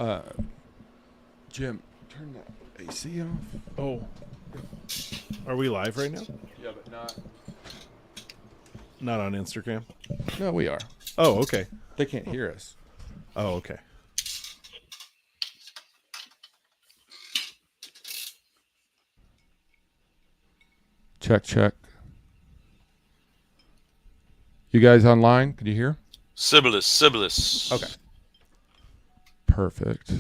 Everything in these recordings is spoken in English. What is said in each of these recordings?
Uh, Jim, turn the AC off. Oh. Are we live right now? Yeah, but not. Not on Instagram? No, we are. Oh, okay. They can't hear us. Oh, okay. Check, check. You guys online? Can you hear? Sibilis. Okay. Perfect.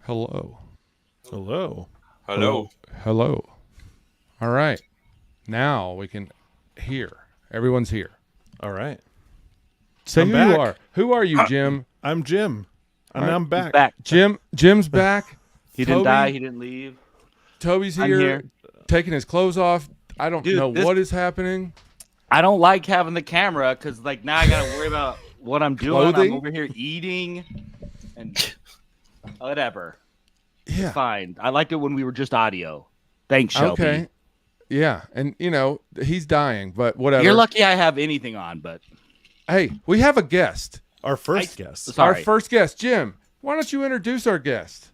Hello. Hello. Hello. Hello. All right. Now we can hear. Everyone's here. All right. Say I'm who back. you are. Who are you, Jim? I'm Jim. And All right. I'm back. Back. Jim's back. He didn't Toby- die. He didn't leave. Toby's I'm here, here. taking his clothes off. I don't Dude, know this- what is happening. I don't like having the camera because, like, now I gotta worry about what I'm doing. Clothing? I'm over here eating and whatever. Yeah. Fine. I liked it when we were just audio. Thanks, Shelby. Okay. Yeah, and he's dying, but whatever. You're lucky I have anything on, but Hey, we have a guest. Our first guest. Sorry. Our first guest, Jim. Why don't you introduce our guest?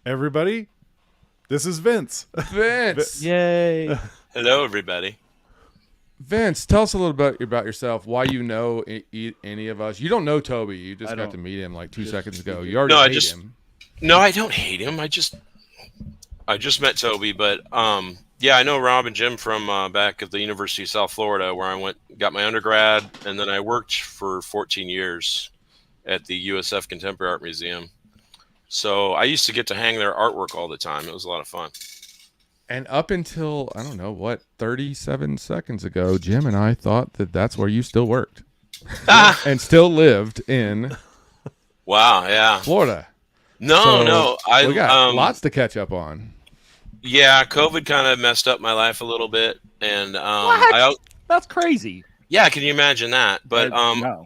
Everybody, this is Vince. Vince. yay. Hello, everybody. Vince, tell us a little bit about yourself. Why you know any of us? You don't know Toby. You just I got don't. to meet him like 2 seconds ago. You already No, I hate just- him. No, I don't hate him. I just met Toby, but yeah, I know Robb and Jim from back at the University of South Florida, where I got my undergrad, and then I worked for 14 years at the USF Contemporary Art Museum. So I used to get to hang their artwork all the time. It was a lot of fun. And up until, I don't know, 37 seconds ago, Jim and I thought that that's where you still worked and still lived in Wow, yeah. Florida. No, So no, we got lots to catch up on. Yeah, COVID kind of messed up my life a little bit, and What? That's crazy. yeah, can you imagine that? But No.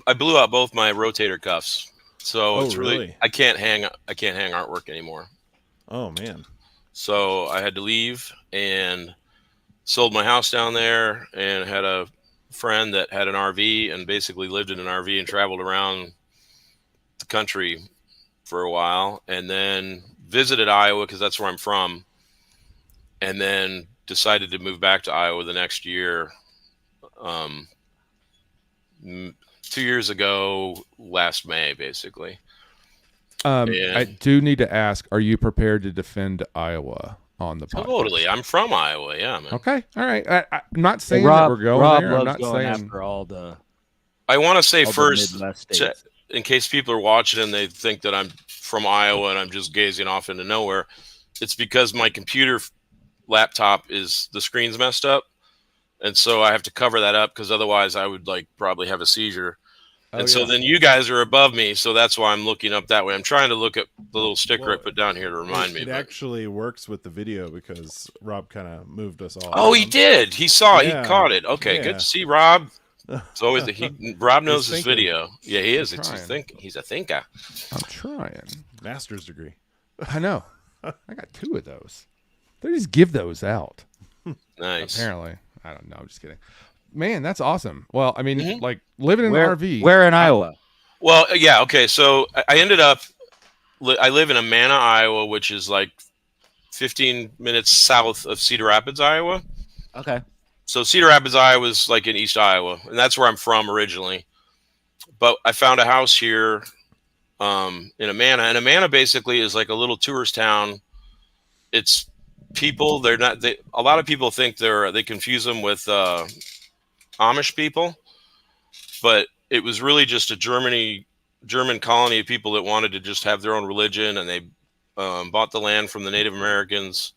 I blew out both my rotator cuffs, so Oh, it's really really? I can't hang artwork anymore. Oh, man. So I had to leave and sold my house down there, and had a friend that had an RV and basically lived in an RV and traveled around the country for a while, and then visited Iowa because that's where I'm from, and then decided to move back to Iowa the next year. 2 years ago, last May, basically. I do need to ask, are you prepared to defend Iowa on the podcast? Totally, I'm from Iowa. Yeah, man. Okay. All right. I'm not saying Rob, that we're going Rob there. I'm loves not going saying. after all the I want to say all the first, Midwest to, states. in case people are watching and they think that I'm from Iowa and I'm just gazing off into nowhere, it's because my computer laptop the screen's messed up, and so I have to cover that up because otherwise I would probably have a seizure. And so then you guys are above me, so that's why I'm looking up that way. I'm trying to look at the little sticker I put down here to remind me. It but- actually works with the video because Rob kind of moved us all. Oh, he around. did. He saw it. Yeah. He caught it. Okay, Yeah. good to see Rob. It's always Rob knows He's his thinking. video. Yeah, he is. I'm He's trying. He's a thinker. I'm trying. Master's degree. I know. I got 2 of those. They just give those out. Nice. Apparently. I don't know. I'm just kidding. Man, that's awesome. Well, I mean, Mhm. living in Where, an RV. where in Iowa? Well, yeah. Okay, so I ended up. I live in Amana, Iowa, which is 15 minutes south of Cedar Rapids, Iowa. Okay. So Cedar Rapids, Iowa is in East Iowa, and that's where I'm from originally. But I found a house here in Amana, and Amana basically is like a little tourist town. It's people. They're not. A lot of people think they confuse them with Amish people, but it was really just a German colony of people that wanted to just have their own religion, and they bought the land from the Native Americans,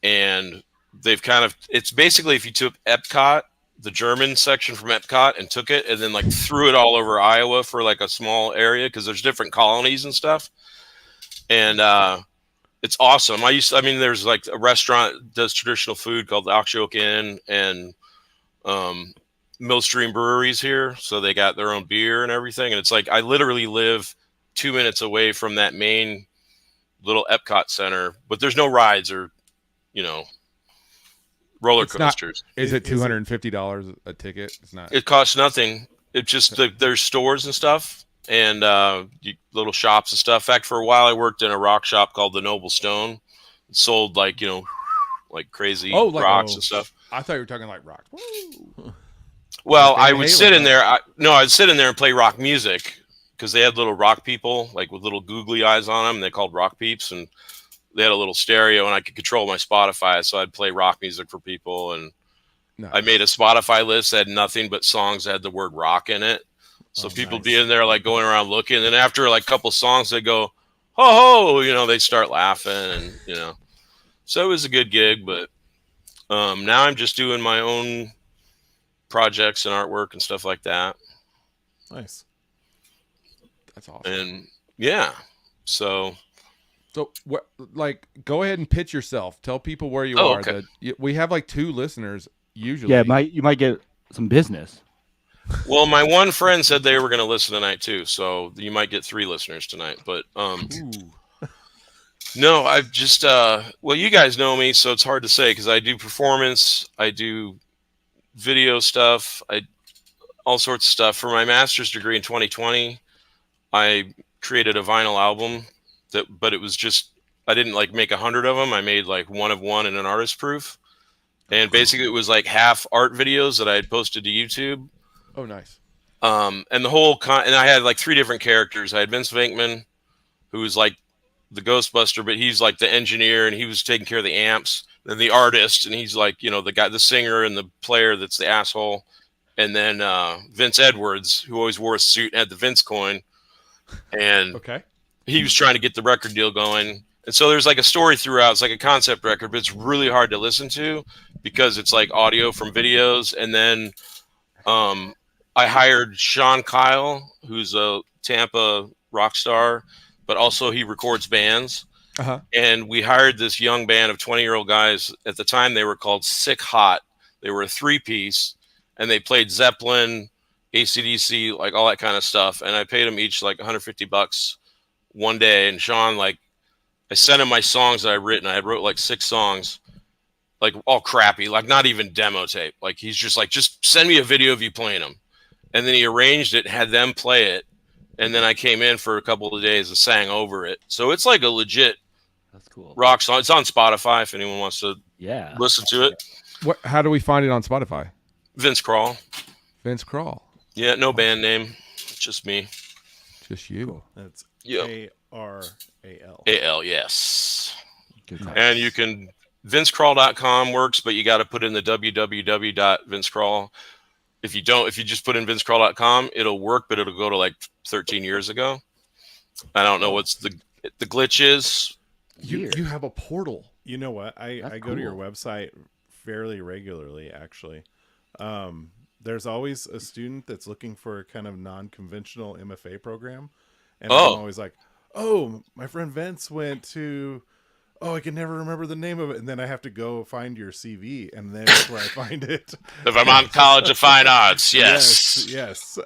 and they've it's basically if you took Epcot, the German section from Epcot, and took it and then threw it all over Iowa for a small area because there's different colonies and stuff, and it's awesome. There's a restaurant that does traditional food called the Oxyoke Inn, and Millstream Breweries here, so they got their own beer and everything, and it's I literally live 2 minutes away from that main little Epcot Center, but there's no rides or, roller It's not. coasters. Is it $250 a ticket? It's not. It costs nothing. It just there's stores and stuff and little shops and stuff. In fact, for a while I worked in a rock shop called the Noble Stone. It sold like crazy rocks and stuff. I thought you were talking like rock. Woo. Well, Like I would sit in there. I'd sit in there and play rock music because they had little rock people like with little googly eyes on them. And they called rock peeps, and they had a little stereo, and I could control my Spotify, so I'd play rock music for people. And Nice. I made a Spotify list that had nothing but songs that had the word rock in it. So people would be in there like going around looking, and then after like a couple songs, they go, "Ho ho!" They start laughing, and So it was a good gig, but now I'm just doing my own projects and artwork and stuff like that. Nice. That's awesome. And yeah, so what? Like, go ahead and pitch yourself. Tell people where you Oh, are. okay. We have like 2 listeners usually. Yeah, you might get some business. well, my one friend said they were going to listen tonight too, so you might get 3 listeners tonight. But Ooh. no, I've just well, you guys know me, so it's hard to say because I do performance, I do video stuff, all sorts of stuff. For my master's degree in 2020, I created a vinyl album but it was just I didn't like make 100 of them. I made like one of one and an artist proof, and basically it was like half art videos that I had posted to YouTube. Oh, nice. And the whole and I had like 3 different characters. I had Vince Venkman, who was like the Ghostbuster, but he's like the engineer and he was taking care of the amps. Then the artist, and he's like, the guy, the singer and the player that's the asshole. And then Vince Edwards, who always wore a suit and had the Vince coin. And Okay. he was trying to get the record deal going. And so there's like a story throughout. It's like a concept record, but it's really hard to listen to because it's like audio from videos. And then I hired Sean Kyle, who's a Tampa rock star, but also he records bands. Uh-huh. And we hired this young band of 20-year-old guys. At the time, they were called Sick Hot. They were a 3-piece, and they played Zeppelin, AC/DC, like all that kind of stuff. And I paid them each like $150 one day. And Sean, like, I sent him my songs that I written. I wrote like 6 songs, like all crappy, like not even demo tape. Like he's just like, just send me a video of you playing them. And then he arranged it, had them play it. And then I came in for a couple of days and sang over it. So it's like a legit That's cool. rock song. It's on Spotify if anyone wants to listen to it. How do we find it on Spotify? Vince Kral. Vince Kral. Yeah, no band name. It's just me. Just you. That's Yep. ARAL. AL, yes. Good And you can, vincekral.com works, but you got to put in the www.vincekral. If you just put in vincekral.com, it'll work, but it'll go to like 13 years ago. I don't know what's the glitch is. You have a portal. You know what? I go to your website fairly regularly, actually. There's always a student that's looking for a kind of non-conventional MFA program. And I'm always like, oh, my friend Vince went to, I can never remember the name of it. And then I have to go find your CV, and that's where I find it. The Vermont College of Fine Arts, yes. Yes.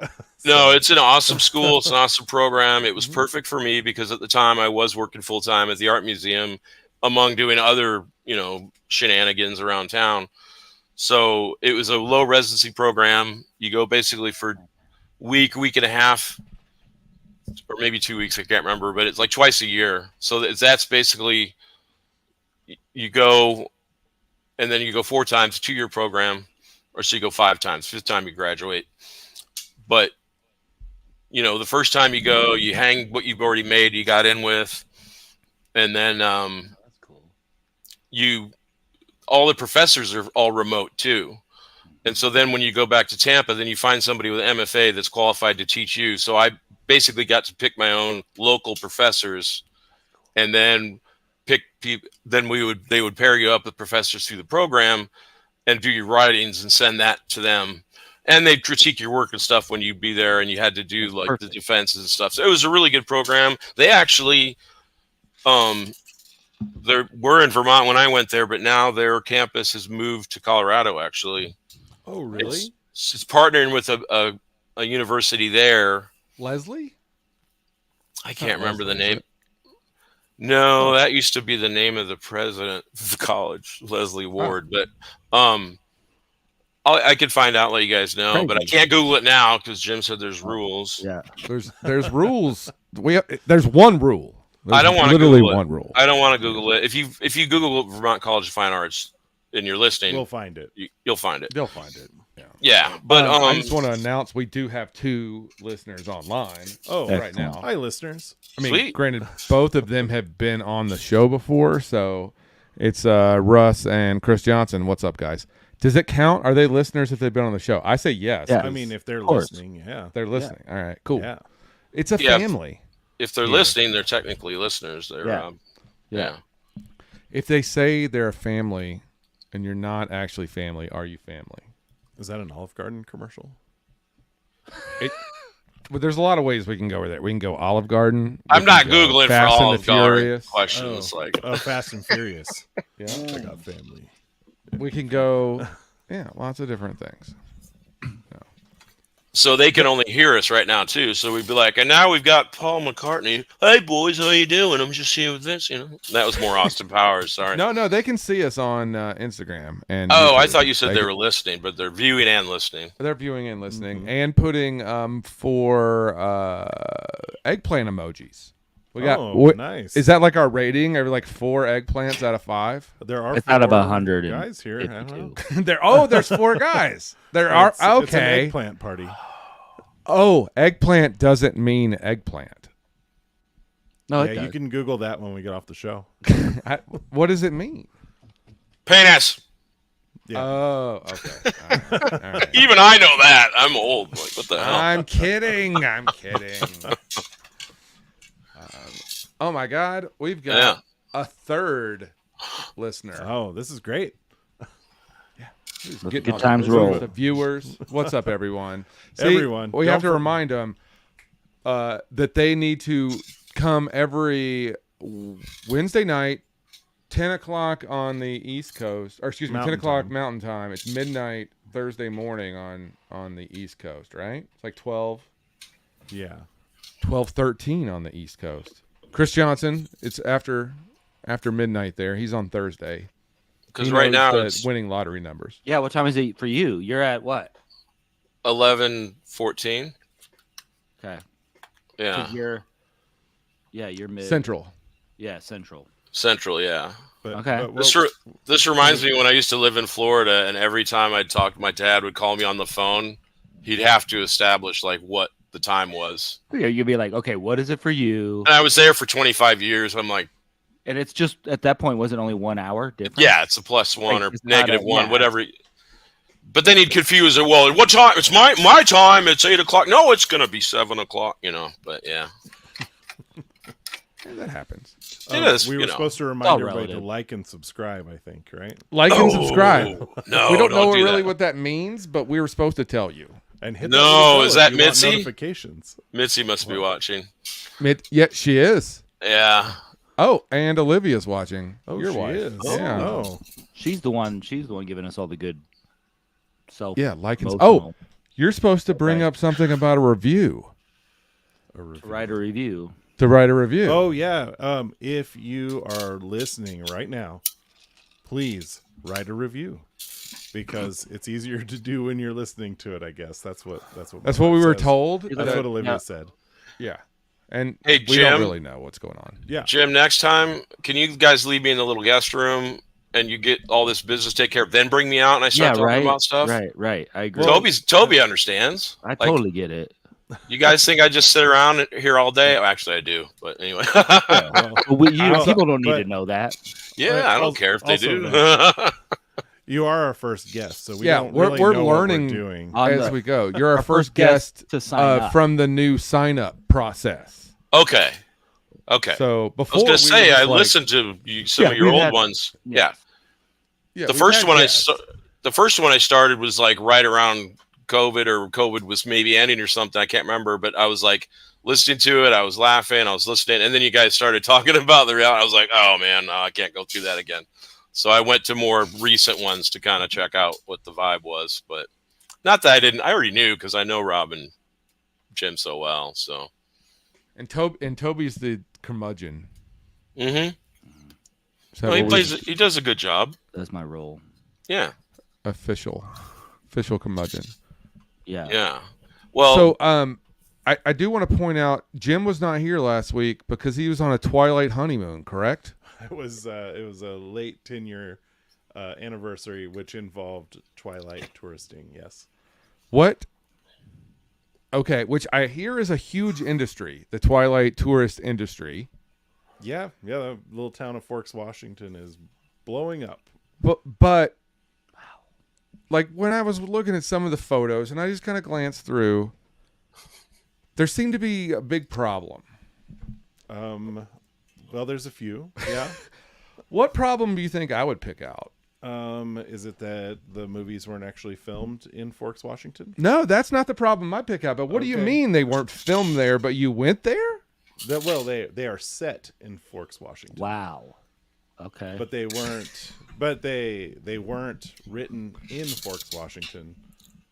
No, it's an awesome school. It's an awesome program. It was perfect for me because at the time I was working full-time at the art museum among doing other, shenanigans around town. So it was a low residency program. You go basically for week and a half, or maybe 2 weeks. I can't remember, but it's like twice a year. So that's basically, you go, and then you go 4 times, 2-year program, or so you go 5 times, 5th time you graduate. But, the first time you go, you hang what you've already made, you got in with, and then That's cool. all the professors are all remote too. And so then when you go back to Tampa, then you find somebody with an MFA that's qualified to teach you. So I basically got to pick my own local professors, and then pick people. Then they would pair you up with professors through the program and do your writings and send that to them. And they'd critique your work and stuff when you'd be there, and you had to do like the defenses and stuff. So it was a really good program. They actually, they were in Vermont when I went there, but now their campus has moved to Colorado, actually. Oh, really? It's partnering with a university there. Leslie? I can't remember the Leslie, is name. it? No, that used to be the name of the president of the college, Leslie Ward. But I could find out, let you guys know. But I Crazy. can't Google it now because Jim said there's rules. Yeah. There's rules. There's one rule. There's I don't want to literally Google it. one rule. I don't want to Google it. If you Google Vermont College of Fine Arts and you're listening, We'll find it. you'll find it. They'll find it. Yeah. Yeah, but I just want to announce we do have 2 listeners online. Oh, right now. Hi, listeners. I mean, Sweet. granted, both of them have been on the show before, so it's Russ and Chris Johnson. What's up, guys? Does it count? Are they listeners if they've been on the show? I say yes. Yeah. I mean, if they're course. listening, yeah. They're listening. All right, cool. Yeah. It's a Yeah. family. if they're listening, they're technically listeners. They're Yeah. If they say they're a family and you're not actually family, are you family? Is that an Olive Garden commercial? Well, there's a lot of ways we can go with it. We can go Olive Garden. I'm not Googling for Fast and the Olive Garden Furious. questions. Like, Oh, Fast and Furious. Yeah. I got family. We can go, lots of different things. so they can only hear us right now too. So we'd be like, and now we've got Paul McCartney. Hey boys, how you doing? I'm just here with this. That was more Austin Powers. Sorry. No, they can see us on Instagram. And Oh, I YouTube. thought you said they were listening, but they're viewing and listening. They're viewing and listening and putting for eggplant emojis. We got nice. Is that like our rating? Are we like 4 eggplants out of 5? There are It's out of 4 100 guys here. I don't know. There's 4 guys. There It's an okay. eggplant party. Oh, eggplant doesn't mean eggplant. No, Yeah, you can Google that when we get off the show. What does it mean? Penis. Yeah. Oh, okay. All right. Even I know that. I'm old. Like, what the hell? I'm kidding. Oh my God, we've got a 3rd listener. Oh, this is great. Good times roll. The viewers, what's up, everyone? Everyone, we have to don't remind them that they need to come every Wednesday night, 10 o'clock on the East Coast, or excuse me, 10 Mountain o'clock time. Mountain Time. It's midnight Thursday morning on the East Coast, right? It's like Yeah. 12:13 on the East Coast. Chris Johnson, it's after midnight there. He's on Thursday. Because He right knows now the it's winning lottery numbers. Yeah, what time is it for you? You're at what? 11:14. Okay. Yeah, You're mid. Central. Yeah, central. Central. Yeah. But, Okay. but This reminds me when I used to live in Florida, and every time I'd talk, my dad would call me on the phone. He'd have to establish like what the time was. Yeah, you'd be like, okay, what is it for you? And I was there for 25 years. I'm like, And it's just at that point, was it only 1 hour difference? yeah, it's a +1 Like, or it's not -1, yeah. whatever. But then he'd confuse it. Well, what time? It's my time. It's 8 o'clock. No, it's gonna be 7 o'clock. But yeah, Yeah, that happens. it is. we were supposed to all remind everybody to relative. like and subscribe, I think, right? Like and subscribe. No, We don't know do really that. what that means, but we were supposed to tell you. And hit No, that little bell is if that you want Mitzi? notifications. Mitzi must be watching. Yeah, she is. Yeah. Oh, and Olivia's watching. Oh, Your she wife. is. Yeah. Oh, no. She's the one giving us all the good self. Yeah, like and emotional you're supposed to bring Right. up something about a review. A review. to write a review. To write a review. Oh, yeah. If you are listening right now, please write a review. Because it's easier to do when you're listening to it, I guess. That's what we were says. told. That's what Olivia said. Yeah. And Hey, we don't Jim. really know what's going on. Yeah. Jim, next time, can you guys leave me in the little guest room and you get all this business taken care of? Then bring me out and I start talking about stuff. Right. I agree. Toby understands. I totally get it. You guys think I just sit around here all day? Oh, actually, I do. But anyway. People don't need but- to know that. Yeah, I don't care if they also do. You are our first guest, so we Yeah, don't we're really know what learning we're doing. as we go. You're our first guest to sign up. from the new sign up process. Okay. So I before was going to we say, were I just like- listened to some of we've your old had- ones. yeah. Yeah, The we've first had one guests. the first one I started was like right around COVID, or COVID was maybe ending or something. I can't remember, but I was like listening to it. I was laughing. I was listening. And then you guys started talking about the reality. I was like, oh man, I can't go through that again. So I went to more recent ones to kind of check out what the vibe was, but not that I already knew because I know Robb and Jim so well. So And Toby's the curmudgeon. Mm-hmm. No, He does a good job. That's my role. Yeah. Official curmudgeon. Yeah. Yeah. Well, so I do want to point out Jim was not here last week because he was on a Twilight honeymoon, correct? It was a late 10-year anniversary, which involved Twilight touristing. Yes. What? Okay, which I hear is a huge industry, the Twilight tourist industry. Yeah, the little town of Forks, Washington is blowing up. But like when I was looking at some of the photos and I just kind of glanced through, there seemed to be a big problem. Well, there's a few. Yeah. What problem do you think I would pick out? Is it that the movies weren't actually filmed in Forks, Washington? No, that's not the problem I pick out. But what do you mean they weren't filmed there, but you went there? They are set in Forks, Washington. Wow. Okay. But they weren't. But they weren't written in Forks, Washington,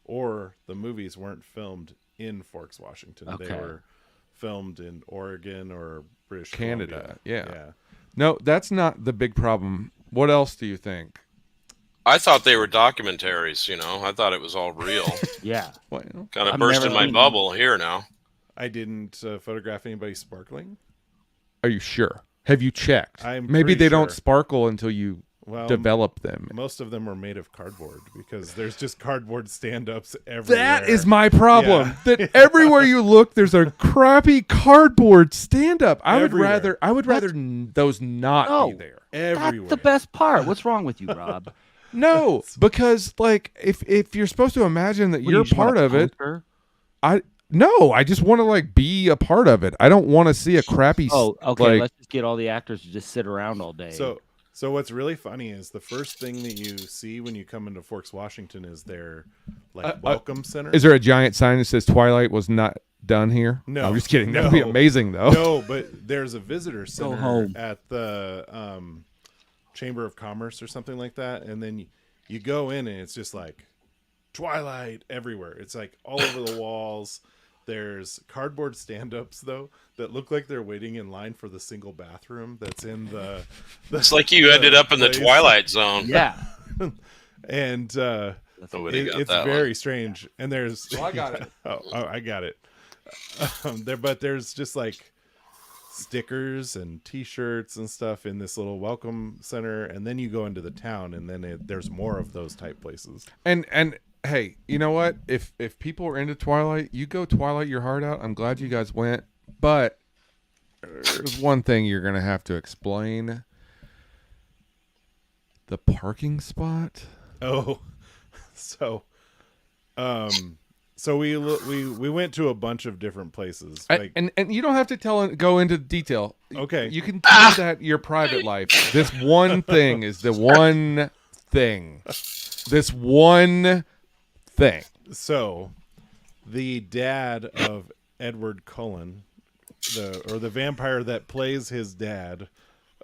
or the movies weren't filmed in Forks, Washington. Okay. They were filmed in Oregon or British Canada. Columbia. Yeah. No, that's not the big problem. What else do you think? I thought they were documentaries. I thought it was all real. Yeah. Well, Kind of I've bursting never my seen- bubble here now. I didn't photograph anybody sparkling. are you sure? Have you checked? I'm Maybe pretty they don't sure. sparkle until you develop them. Most of them were made of cardboard because there's just cardboard stand-ups everywhere. That is my problem. Yeah. That everywhere you look, there's a crappy cardboard stand-up. I would Everywhere. rather those not be there. everywhere. That's the best part. What's wrong with you, Rob? No, because like if you're supposed to imagine that you're just want part a of it, poster? I just want to like be a part of it. I don't want to see a crappy. Oh, okay. Like, Let's just get all the actors to just sit around all day. So what's really funny is the first thing that you see when you come into Forks, Washington, is their welcome center. is there a giant sign that says Twilight was not done here? No. I'm just kidding. That would be No. amazing though. No, but there's a visitor center home. at the Chamber of Commerce or something like that, and then you go in and it's just like Twilight everywhere. It's like all over the walls. There's cardboard stand-ups though that look like they're waiting in line for the single bathroom that's in the It's like you ended up in the place. Twilight Zone. yeah. And Nobody got it's that very one. strange. And there's Well, I got it. oh, I got it. But there's just like stickers and T-shirts and stuff in this little welcome center, and then you go into the town, and then there's more of those type places. And hey, you know what? If people are into Twilight, you go Twilight your heart out. I'm glad you guys went, but there's one thing you're gonna have to explain: the parking spot. Oh, so we went to a bunch of different places. Like, And you don't have to go into detail. Okay. You can keep that your private life. This one thing is the one thing. This one thing. so the dad of Edward Cullen, the vampire that plays his dad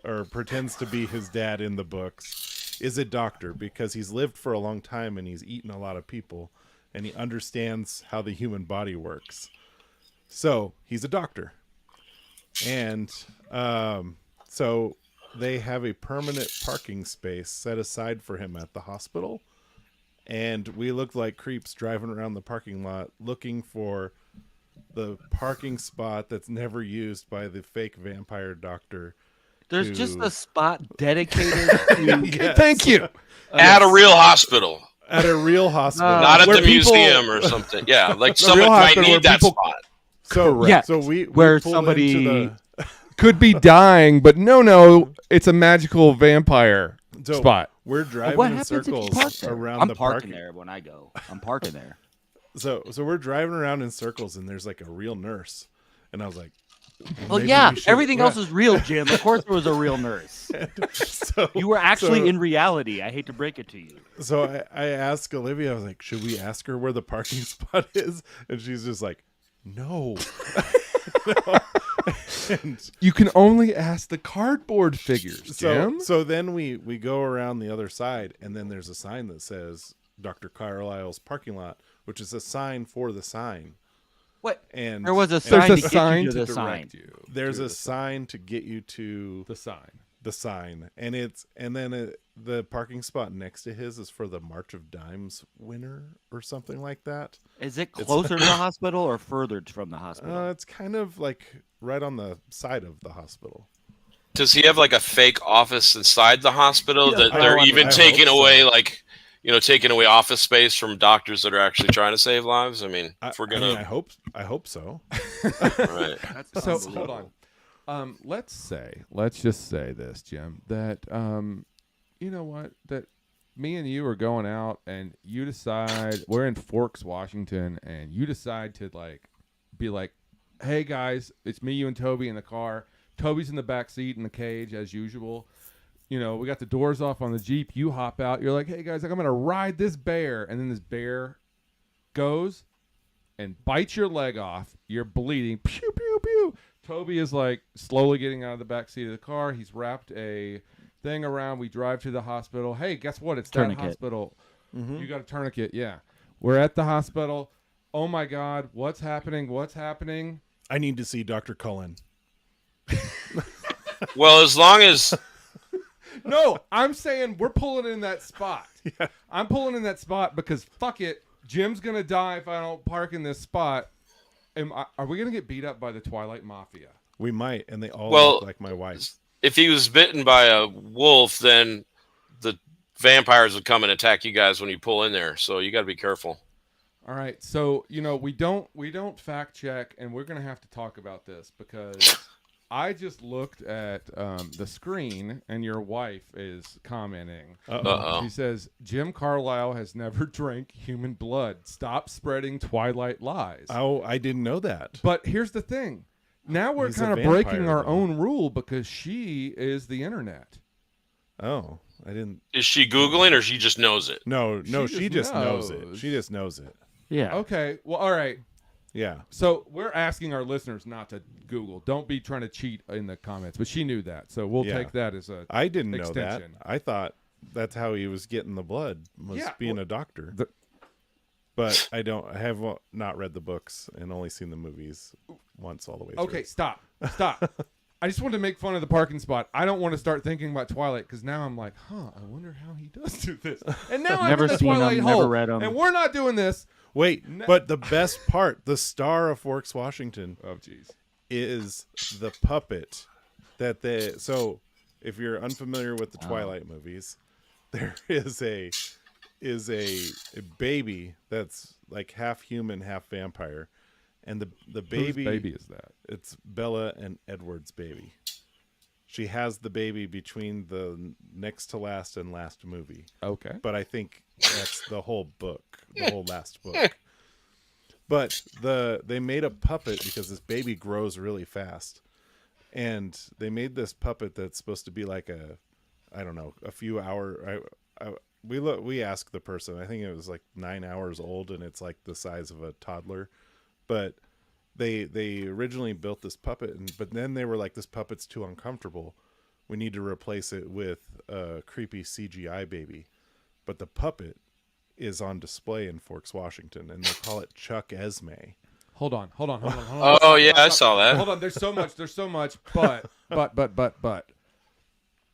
or pretends to be his dad in the books, is a doctor because he's lived for a long time and he's eaten a lot of people and he understands how the human body works. So he's a doctor. And so they have a permanent parking space set aside for him at the hospital. And we looked like creeps driving around the parking lot looking for the parking spot that's never used by the fake vampire doctor. There's to- just a spot dedicated to Yes. Thank you. At a real hospital, At a real hospital. not at Where the people- museum or something. Yeah, like The someone real might hospital where need that people- spot. So, Yeah, so we where pulled somebody- into Could be dying, but no, it's a magical vampire the, so spot. We're driving what in happens if you circles park there? around I'm the parking parking. there when I go. I'm parking there. So we're driving around in circles, and there's like a real nurse, and I was like, Well, maybe yeah, we should- everything else yeah. is real, Jim. Of course, there was a real nurse. So You were actually so- in reality. I hate to break it to you. So I asked Olivia, I was like, should we ask her where the parking spot is? And she's just like, no. And You can only ask the cardboard figures, Jim. so then we go around the other side, and then there's a sign that says Dr. Carlisle's parking lot, which is a sign for the sign. What? And There was a There's sign a to get sign you to to the sign. direct you. there's to a the sign to get you to the sign. the sign, and then the parking spot next to his is for the March of Dimes winner or something like that. Is it closer to the hospital or further from the hospital? It's kind of like right on the side of the hospital. Does he have like a fake office inside the hospital that I- they're I even hope taking so. away, like, taking away office space from doctors that are actually trying to save lives? I mean, if we're gonna, I hope so. right? That's So unbelievable. hold on. Let's just say this, Jim, that you know what, that me and you are going out and you decide we're in Forks, Washington, and you decide to be like, hey guys, it's me, you, and Toby in the car. Toby's in the back seat in the cage as usual. We got the doors off on the Jeep. You hop out. You're like, hey guys, I'm gonna ride this bear, and then this bear goes and bites your leg off. You're bleeding. Pew pew pew. Toby is like slowly getting out of the back seat of the car. He's wrapped a thing around. We drive to the hospital. Hey, guess what? It's Tourniquet. that hospital. Mm-hmm. You got a tourniquet. Yeah. We're at the hospital. Oh my God. What's happening? What's happening? I need to see Dr. Cullen. Well, as long as No, I'm saying we're pulling in that spot. Yeah. I'm pulling in that spot because fuck it. Jim's going to die if I don't park in this spot. Are we going to get beat up by the Twilight Mafia? We might, and they all Well, look like my wife. if he was bitten by a wolf, then the vampires would come and attack you guys when you pull in there. So you got to be careful. All right. So, we don't fact check, and we're going to have to talk about this because I just looked at the screen, and your wife is commenting. Uh-oh. She says, Jim Carlisle has never drank human blood. Stop spreading Twilight lies. Oh, I didn't know that. But here's the thing. Now we're He's a kind of vampire, breaking our though. own rule because she is the internet. Oh, I didn't. Is she Googling or she just knows it? No, just she just knows it. knows. She just knows it. Yeah. Okay. Well, all right. Yeah. So we're asking our listeners not to Google. Don't be trying to cheat in the comments. But she knew that. So we'll Yeah. take that as a I didn't know extension. that. I thought that's how he was getting the blood, was Yeah, being well, a doctor. the- But I have not read the books and only seen the movies once all the way through. Okay, stop. I just wanted to make fun of the parking spot. I don't want to start thinking about Twilight because now I'm like, I wonder how he does do this. And now I'm Never in the seen 'em, Twilight never hole. read 'em. And we're not doing this. Wait, but the best part, the star of Forks, Washington, Oh, jeez. is the puppet that they. So, if you're unfamiliar with the Twilight movies, there is a baby that's like half human, half vampire, and the baby. Whose baby is that? It's Bella and Edward's baby. She has the baby between the next to last and last movie, Okay. but I think that's the whole book, the whole last book. But they made a puppet because this baby grows really fast, and they made this puppet that's supposed to be like a few hour. We asked the person. I think it was like 9 hours old, and it's like the size of a toddler. But they originally built this puppet, but then they were like, this puppet's too uncomfortable. We need to replace it with a creepy CGI baby. But the puppet is on display in Forks, Washington, and they call it Chuck Esme. Hold on. Oh, yeah, I saw that. Hold on. There's so much. But.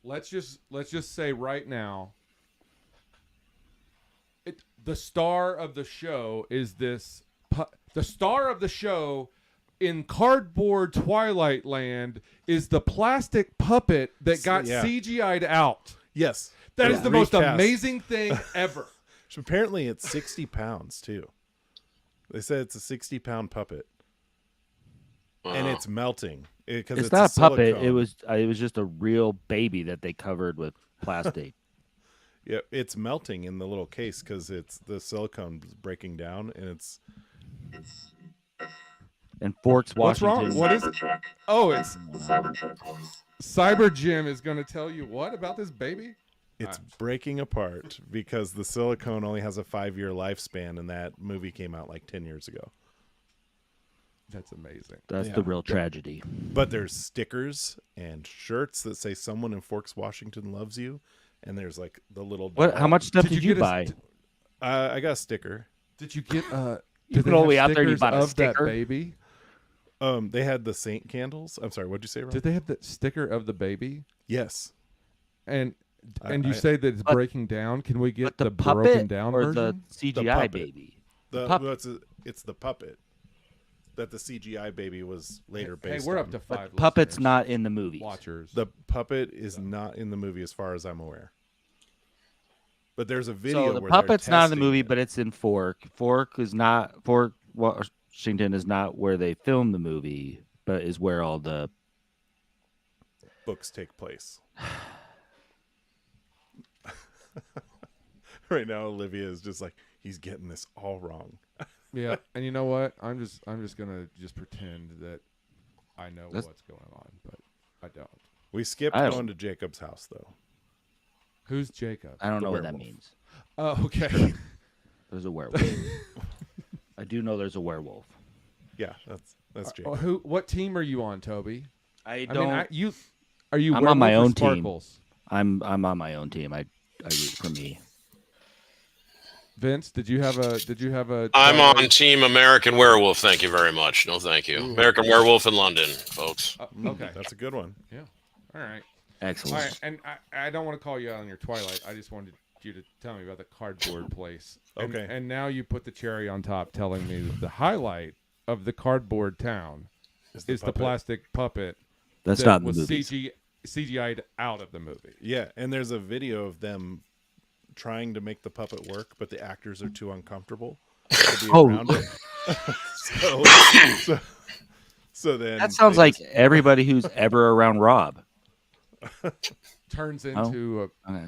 Let's just say right now, the star of the show is this. The star of the show in cardboard Twilight Land is the plastic puppet that got Yeah. CGI'd out. Yes. That Yeah. is the most Recast. amazing thing ever. So apparently it's 60 pounds too. They said it's a 60-pound puppet, and it's melting because It's not a puppet. silicone. It was just a real baby that they covered with plastic. Yeah, it's melting in the little case because it's the silicone is breaking down, and it's In Forks, What's Washington. wrong? What is it? Oh, it's Cyber Jim is going to tell you what about this baby? breaking apart because the silicone only has a 5-year lifespan, and that movie came out like 10 years ago. That's amazing. That's Yeah. the real tragedy. But there's stickers and shirts that say "Someone in Forks, Washington loves you," and there's like the little. What? doll. How much stuff did you get buy? I got a sticker. Did you get Did they go have way out there and you stickers bought a of that sticker. baby? They had the saint candles. I'm sorry, what'd you say, Rob? Did they have the sticker of the baby? Yes. And you say that it's But- breaking down. Can we get But the broken puppet down or version? the CGI puppet. baby? It's the puppet that the CGI baby was later Hey, based we're on. up to But 5 puppet's listeners, not in the movie. watchers. The puppet is not in the movie as far as I'm aware. But there's a video So the where they're puppet's not in the testing movie, it. but it's in Fork. Fork Washington is not where they filmed the movie, but is where all the books take place. Right now, Olivia is just like, he's getting this all wrong. Yeah, and you know what? I'm just gonna pretend that I know what's going on, but I don't. We skipped I don't- going to Jacob's house, though. Who's Jacob? I don't The know what that werewolf. means. Oh, okay. There's a werewolf. I do know there's a werewolf. Yeah, that's Jacob. What team are you on, Toby? I I don't. mean, are you? I'm on my Werewolf or own team. Sparkles? I'm on my own team. I root for me. Vince, did you have a? I'm Twilight? on Team American Werewolf. Thank you very much. No, thank you. American Werewolf in London, folks. Okay. That's a good one. Yeah. All right. Excellent. All right. And I don't want to call you out on your Twilight. I just wanted you to tell me about the cardboard place. And, Okay. And now you put the cherry on top, telling me that the highlight of the cardboard town is the puppet. plastic puppet That's that not in the was movie. CGI'd out of the movie. Yeah, and there's a video of them trying to make the puppet work, but the actors are too uncomfortable to be Oh. around it. so then That sounds they like just- everybody who's ever around Rob. Turns Oh. into Okay.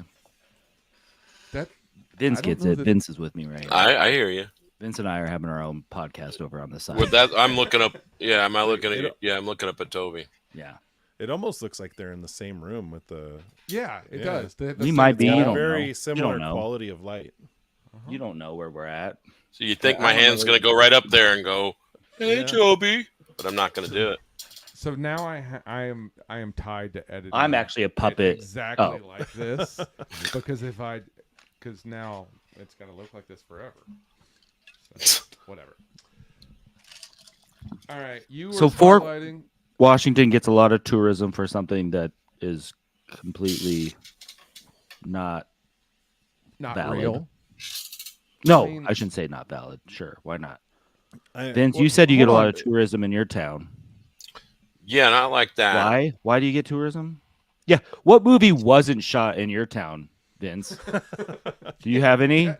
that. Vince I don't gets know it. that- Vince is with me right now. I hear you. Vince and I are having our own podcast over on the side. With that, I'm looking up. Yeah, am I looking It- at? Yeah, I'm looking up at Toby. Yeah. it almost looks like they're in the same room with the Yeah, it Yeah. does. We might be. got You a don't very know. similar You don't know. quality of light. You don't know where we're at. So you think I my don't know hand's where gonna go right up there and go, "Hey, Yeah. Toby," but I'm not gonna do it. So now I am tied to editing. I'm actually a it puppet. exactly Oh. like this because because now it's gonna look like this forever. So, whatever. All right, you were So for- spotlighting. Washington gets a lot of tourism for something that is completely not Not valid. real. No, I mean- I shouldn't say not valid. Sure, why not? I- Vince, well, you said you get a hold lot on. of tourism in your town. Yeah, not like that. Why? Why do you get tourism? Yeah. What movie wasn't shot in your town, Vince? Do you have any? I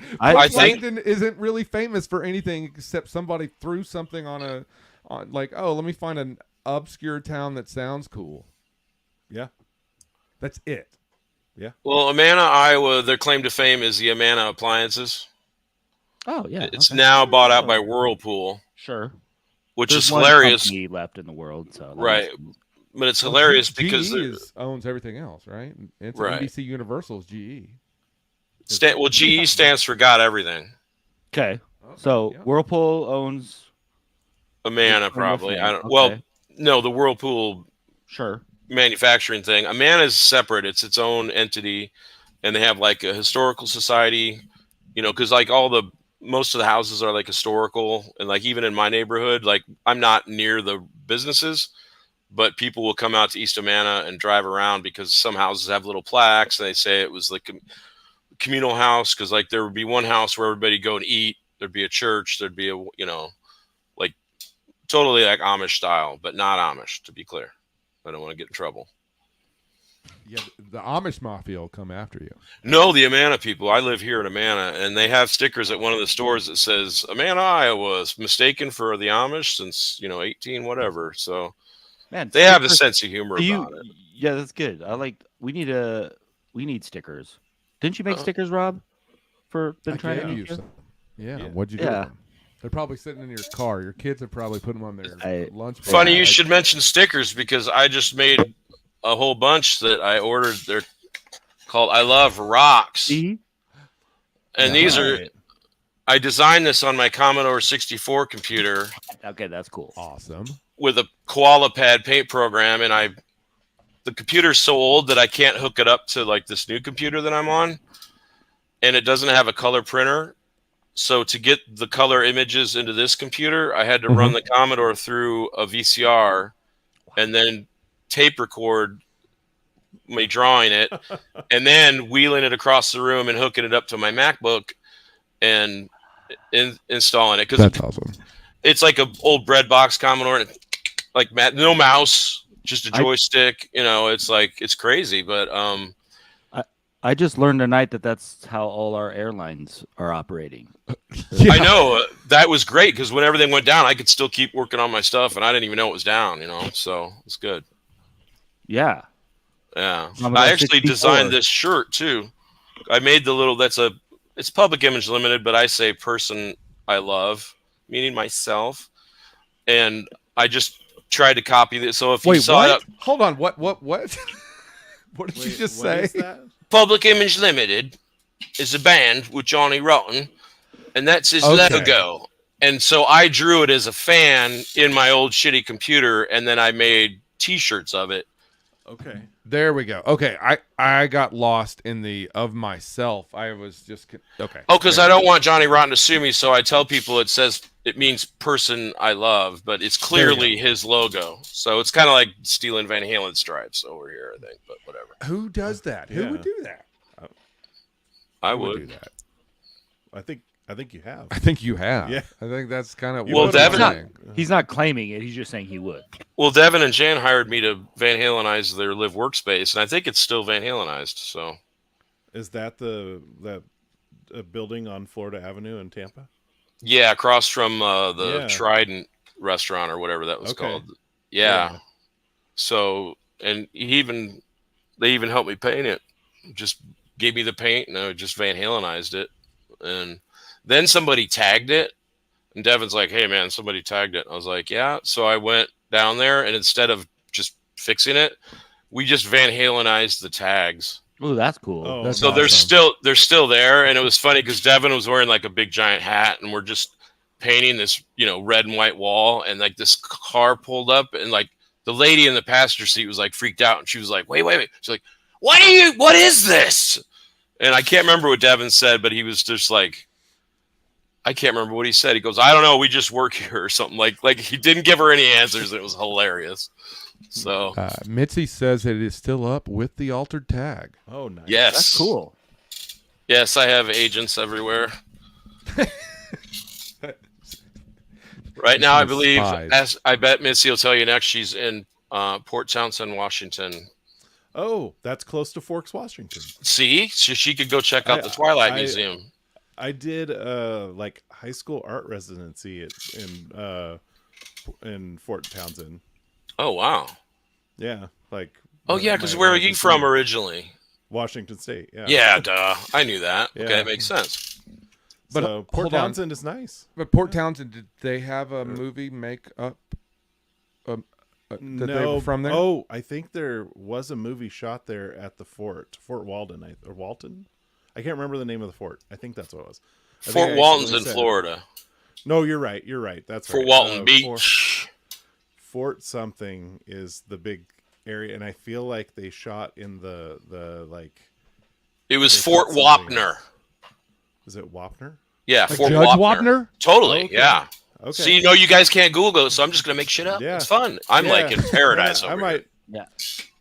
think- Washington isn't really famous for anything except somebody threw something on like, oh, let me find an obscure town that sounds cool. Yeah. That's it. Well, Amana, Iowa, their claim to fame is the Amana appliances. Oh yeah. It's okay. now bought out by Whirlpool, Sure. which There's is one hilarious. company left in the world, so that Right. makes- But it's hilarious GE because owns everything else, right? It's Right. NBC Universal's GE. GE stands for God Everything. Okay. Okay, So yeah. Whirlpool owns. Amana, Which one probably. was I that? don't. Well, Okay. no, the Whirlpool Sure. manufacturing thing. Amana is separate. It's its own entity, and they have like a historical society. You know, because like most of the houses are like historical, and like even in my neighborhood, like I'm not near the businesses, but people will come out to East Amana and drive around because some houses have little plaques, and they say it was like a communal house because like there would be one house where everybody go and eat. There'd be a church. There'd be like totally like Amish style, but not Amish, to be clear. I don't want to get in trouble. Yeah, the Amish mafia will come after you. No, the Amana people. I live here in Amana, and they have stickers at one of the stores that says Amana, Iowa is mistaken for the Amish since 18 whatever. So Man, they have a stickers- sense of humor about it. Yeah, that's good. We need stickers. Didn't you make stickers, Rob? For been I trying to gave make you you? some. Yeah, Yeah. what'd you do? Yeah. with them? They're probably sitting in your car. Your kids have probably put them on their lunch. Funny bag. you should mention stickers because I just made a whole bunch that I ordered. They're called I Love Rocks. See? And these are, Right. I designed this on my Commodore 64 computer Okay, that's cool. awesome. with a Koala Pad paint program, and the computer's so old that I can't hook it up to like this new computer that I'm on, and it doesn't have a color printer. So to get the color images into this computer, I had to run the Commodore through a VCR and then tape record me drawing it and then wheeling it across the room and hooking it up to my MacBook and installing it. That's awesome. It's like an old bread box Commodore, like no mouse, just a joystick. It's crazy, but I just learned tonight that that's how all our airlines are operating. Yeah. I know that was great because when everything went down, I could still keep working on my stuff, and I didn't even know it was down. So it's good. Yeah. Yeah. I actually designed this shirt too. I made the little. It's Public Image Limited, but I say "person I love," meaning myself, and I just tried to copy this. So if you saw it, hold on, what? What did you just say? Is that? Public Image Limited is a band with Johnny Rotten, and that's his logo. And so I drew it as a fan in my old shitty computer, and then I made T-shirts of it. Okay. There we go. Okay, I got lost in the of myself. I was just okay. Oh, because I don't want Johnny Rotten to sue me, so I tell people it means person I love, but it's clearly his logo. So it's kind of like stealing Van Halen stripes over here, I think. But whatever. Who does that? Yeah. Who would do that? I Who would do that. I think you have. I think you have. Yeah. I think that's kind of Well, Devin. He's not claiming it. He's just saying he would. Well, Devin and Jan hired me to Van Halenize their live workspace, and I think it's still Van Halenized. So, Is that that building on Florida Avenue in Tampa? yeah, across from the Trident restaurant or whatever that was called. Yeah. So, and they even helped me paint it. Just gave me the paint, and I just Van Halenized it, and then somebody tagged it. And Devin's like, "Hey, man, somebody tagged it." I was like, "Yeah." So I went down there, and instead of just fixing it, we just Van Halenized the tags. Oh, that's cool. Oh, That's So awesome. they're still there, and it was funny because Devin was wearing like a big giant hat, and we're just painting this, red and white wall, and like this car pulled up, and like the lady in the passenger seat was like freaked out, and she was like, "Wait!" She's like, What is this?" And I can't remember what Devin said, but he was just like, I can't remember what he said. He goes, "I don't know. We just work here," or something like he didn't give her any answers. It was hilarious. So Mitzi says that it is still up with the altered tag. Oh, nice. yes, That's cool. Yes, I have agents everywhere. Right now, I believe, Spies. I bet Mitzi will tell you next, she's in Port Townsend, Washington. Oh, that's close to Forks, Washington. See, so she could go check out the Twilight Museum. I did like high school art residency in Fort Townsend. Oh wow! Yeah, like. Oh yeah, because where are you from originally? Washington State. Yeah. Yeah, duh. I knew that. Yeah. Okay, that makes sense. But But Port hold on. Townsend is nice. But Port Townsend, did they have a movie make up that they were from there? Oh, I think there was a movie shot there at the Fort Walton or Walton. I can't remember the name of the fort. I think that's what it was. Fort Walton's in Florida. No, you're right. That's Fort right. Walton Beach. Fort something is the big area, and I feel like they shot in the like. It was they Fort shot something. Wapner. Is it Wapner? Yeah, Like Fort Judge Wapner. Wapner? Totally. Okay. Yeah. Okay. So you guys can't Google it, so I'm just gonna make shit up. Yeah. It's fun. I'm like in paradise I over might. here.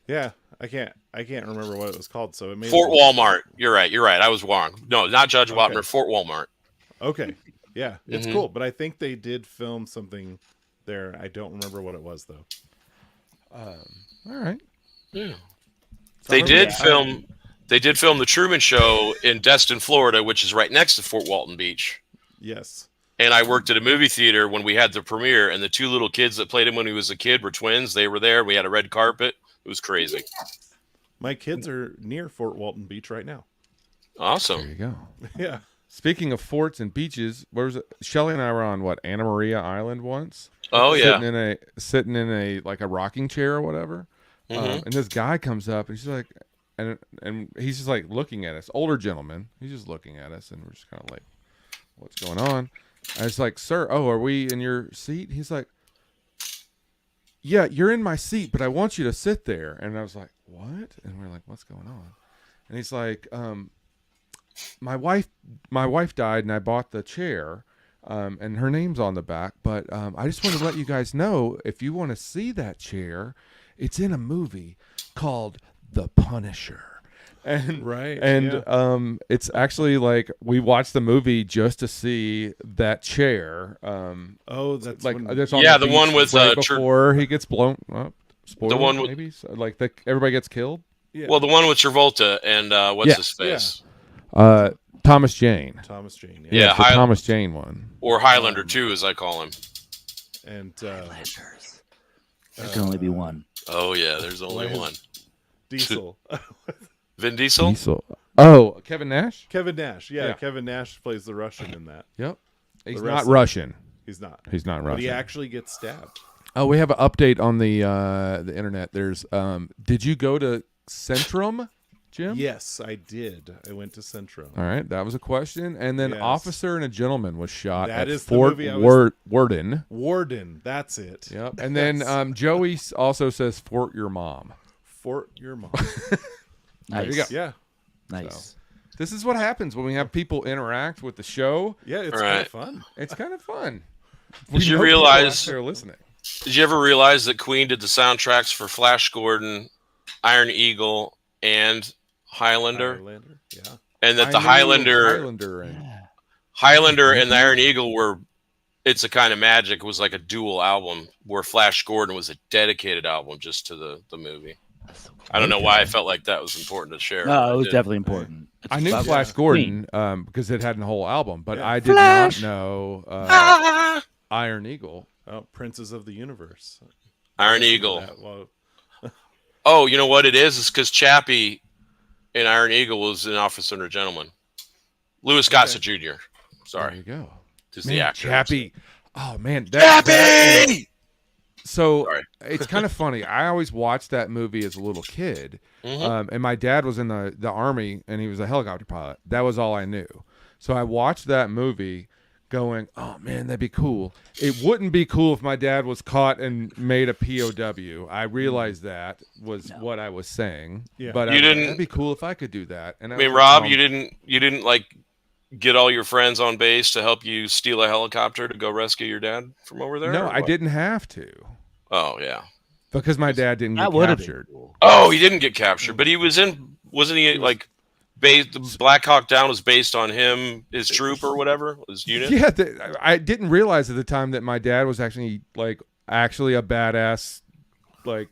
Yeah. I can't remember what it was called. So it made Fort Walmart. You're right. I was wrong. No, not Judge Wapner. Fort Walmart. Okay. Yeah, it's Mhm. cool, but I think they did film something there. I don't remember what it was though. All right. Yeah. They did film the Truman Show in Destin, Florida, which is right next to Fort Walton Beach. Yes. And I worked at a movie theater when we had the premiere, and the two little kids that played him when he was a kid were twins. They were there. We had a red carpet. It was crazy. My kids are near Fort Walton Beach right now. There Awesome. you go. Yeah. Speaking of forts and beaches, where was it? Shelly and I were on Anna Maria Island once. Oh yeah. sitting in a like a rocking chair or whatever. Mhm. And this guy comes up and she's like, and he's just like looking at us, older gentleman. He's just looking at us, and we're just kind of like, what's going on? I was like, sir, are we in your seat? He's like, yeah, you're in my seat, but I want you to sit there. And I was like, what? And we're like, what's going on? And he's like, my wife died, and I bought the chair, and her name's on the back. But I just want to let you guys know, if you want to see that chair, it's in a movie called The Punisher. And it's actually like we watched the movie just to see that chair. That's like when... that's on the one with before he gets blown up. Spoiler, the one with, maybe like everybody gets killed. Yeah. Well, the one with Travolta and what's his face? Yeah. Thomas Jane. Yeah, the Thomas Jane one, or Highlander 2, as I call him. And Highlanders. There can only be one. Oh yeah, there's only one. Diesel. Vin Diesel? Oh, Kevin Nash? Kevin Nash. Yeah, Kevin Nash plays the Russian in that. Yep. He's not Russian. He's not Russian. But he actually gets stabbed. Oh, we have an update on the internet. There's did you go to Centrum, Jim? Yes, I did. I went to Centrum. All right, that was a question. And then Officer and a Gentleman was shot at Fort Worden. Warden, that's it. Yep. And then Joey also says Fort Your Mom. Fort Your Mom. Nice. There you go. Yeah. Nice. So, this is what happens when we have people interact with the show. Yeah, it's kind of fun. It's kind of fun. Did you realize they're listening? Did you ever realize that Queen did the soundtracks for Flash Gordon, Iron Eagle, and Highlander? Yeah. And that the Highlander and the Iron Eagle were It's a Kind of Magic was like a dual album, where Flash Gordon was a dedicated album just to the movie. I don't know why I felt like that was important to share. No, it was definitely important. I knew Flash Gordon because it had a whole album, but I did not know Iron Eagle. Oh, Princes of the Universe. Iron Eagle. Oh, you know what it is? It's because Chappie in Iron Eagle was an Officer and a Gentleman. Louis Gossett Jr. Sorry. There you go. Just the actor. Chappie. Oh, man. Chappie! So it's kind of funny. I always watched that movie as a little kid. And my dad was in the Army, and he was a helicopter pilot. That was all I knew. So I watched that movie going, oh, man, that'd be cool. It wouldn't be cool if my dad was caught and made a POW. I realized that was what I was saying. Yeah. But that'd be cool if I could do that. And I mean, Rob, you didn't like get all your friends on base to help you steal a helicopter to go rescue your dad from over there? No, I didn't have to. Oh, yeah. Because my dad didn't get captured. Cool. Oh, he didn't get captured, but he was in, wasn't he like, the Black Hawk Down was based on him, his troop or whatever, his unit? Yeah, I didn't realize at the time that my dad was actually a badass, like,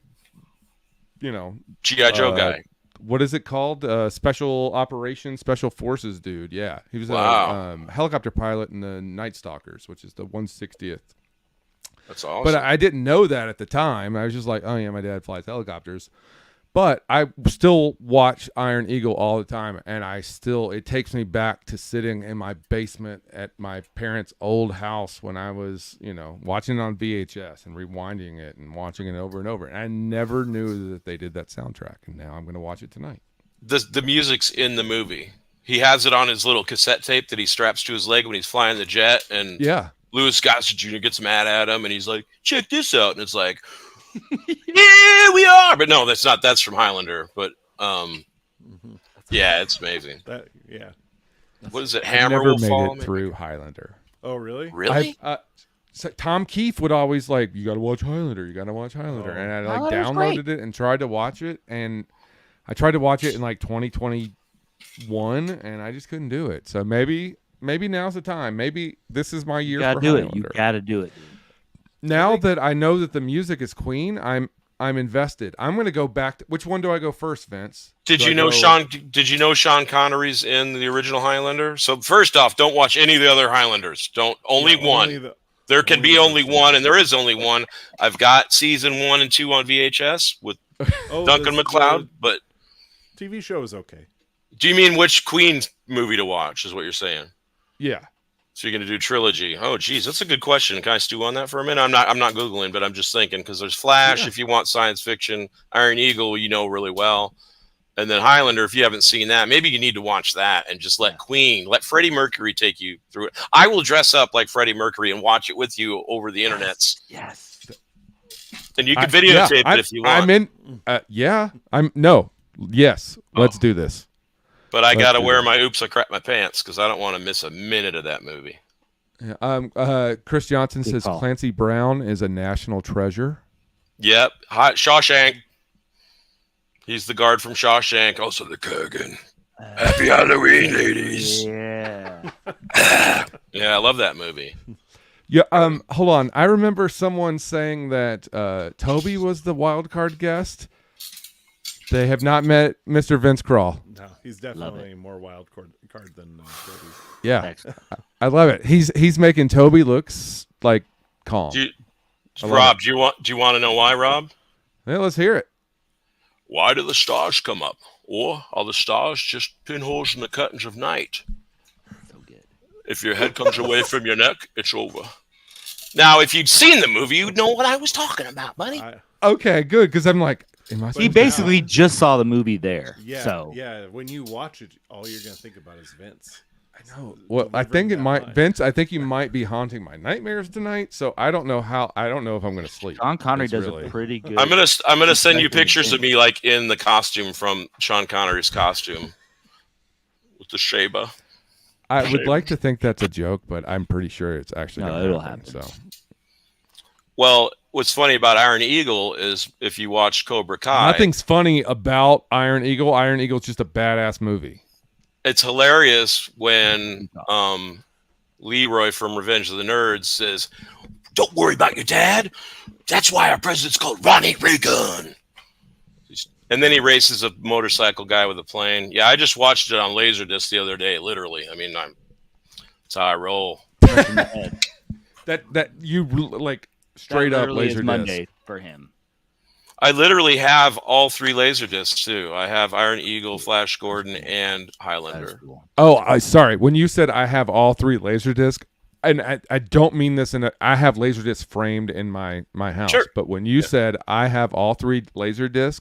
you know. G.I. Joe guy. What is it called? Special Operations, Special Forces dude. Yeah. He was a helicopter pilot in the Night Stalkers, which is the 160th. That's awesome. But I didn't know that at the time. I was just like, oh, yeah, my dad flies helicopters. But I still watch Iron Eagle all the time, and it takes me back to sitting in my basement at my parents' old house when I was, watching it on VHS and rewinding it and watching it over and over. And I never knew that they did that soundtrack, and now I'm going to watch it tonight. The music's in the movie. He has it on his little cassette tape that he straps to his leg when he's flying the jet, and Louis Gossett Jr. gets mad at him, and he's like, check this out. And it's like, yeah, we are. But no, that's from Highlander. But yeah, it's amazing. What is it? Hammer never will made fall it through Highlander. Oh, really? Really? So Tom Keefe would always you got to watch Highlander. You got to watch Highlander. And I downloaded it and tried to watch it. And I tried to watch it in 2021, and I just couldn't do it. So maybe now's the time. Maybe this is my year for Highlander. You got to do it. Now that I know that the music is Queen, I'm invested. I'm going to go back. Which one do I go first, Vince? Did you know Sean Connery's in the original Highlander? So first off, don't watch any of the other Highlanders. Only one. There can be only one, and there is only one. I've got season 1 and 2 on VHS with Duncan MacLeod, but TV show is okay. Do you mean which Queen movie to watch? Is what you're saying? Yeah. So you're going to do trilogy. Oh, geez, that's a good question. Can I stew on that for a minute? I'm not Googling, but I'm just thinking, because there's Flash, if you want science fiction, Iron Eagle, really well. And then Highlander, if you haven't seen that, maybe you need to watch that and just let Freddie Mercury take you through it. I will dress up like Freddie Mercury and watch it with you over the internets. Yes. And you can videotape it if you want. Yes. Let's do this. But I got to Let's wear see. my oops, I crapped my pants because I don't want to miss a minute of that movie. Yeah. Chris Johnson Good says call. Clancy Brown is a national treasure. Yep. Hot Shawshank. He's the guard from Shawshank. Also the Kurgan. Happy Halloween, ladies. Yeah. Yeah, I love that movie. Yeah. Hold on. I remember someone saying that Toby was the wild card guest. They have not met Mr. Vince Kral. No, he's definitely more wild card than Toby. Yeah, Excellent. I love it. He's making Toby looks like calm. Rob, do you want to know why, Rob? Yeah, let's hear it. Why do the stars come up? Or are the stars just pinholes in the curtains of night? So good. If your head comes away from your neck, it's over. Now, if you'd seen the movie, you'd know what I was talking about, buddy. Okay, good. Because I'm like, am I? He basically just saw the movie there. Yeah, So yeah. When you watch it, all you're gonna think about is Vince. I know. Well, I think it might, Vince. I think you might be haunting my nightmares tonight. So I don't know how. I don't know if I'm going to sleep. Sean Connery It's does really- a pretty good. I'm gonna send you Exactly. pictures of me like in the costume from Sean Connery's costume with the Sheba. I would like to think that's a joke, but I'm pretty sure it's actually. No, gonna it'll happen. happen. So Well, what's funny about Iron Eagle is if you watch Cobra Kai, nothing's funny about Iron Eagle. Iron Eagle's just a badass movie. it's hilarious when Leroy from Revenge of the Nerds says, "Don't worry about your dad. That's why our president's called Ronnie Reagan." And then he races a motorcycle guy with a plane. Yeah, I just watched it on Laserdisc the other day. Literally, I mean, that's how I roll. That you like straight That up literally is laser Monday disc. for him. I literally have all 3 Laserdiscs too. I have Iron Eagle, Flash Gordon, and That's Highlander. cool. Oh, sorry. When you said I have all 3 laserdisc, and I don't mean this I have laserdisc framed in my house. Sure. But when you said I have all 3 laserdisc,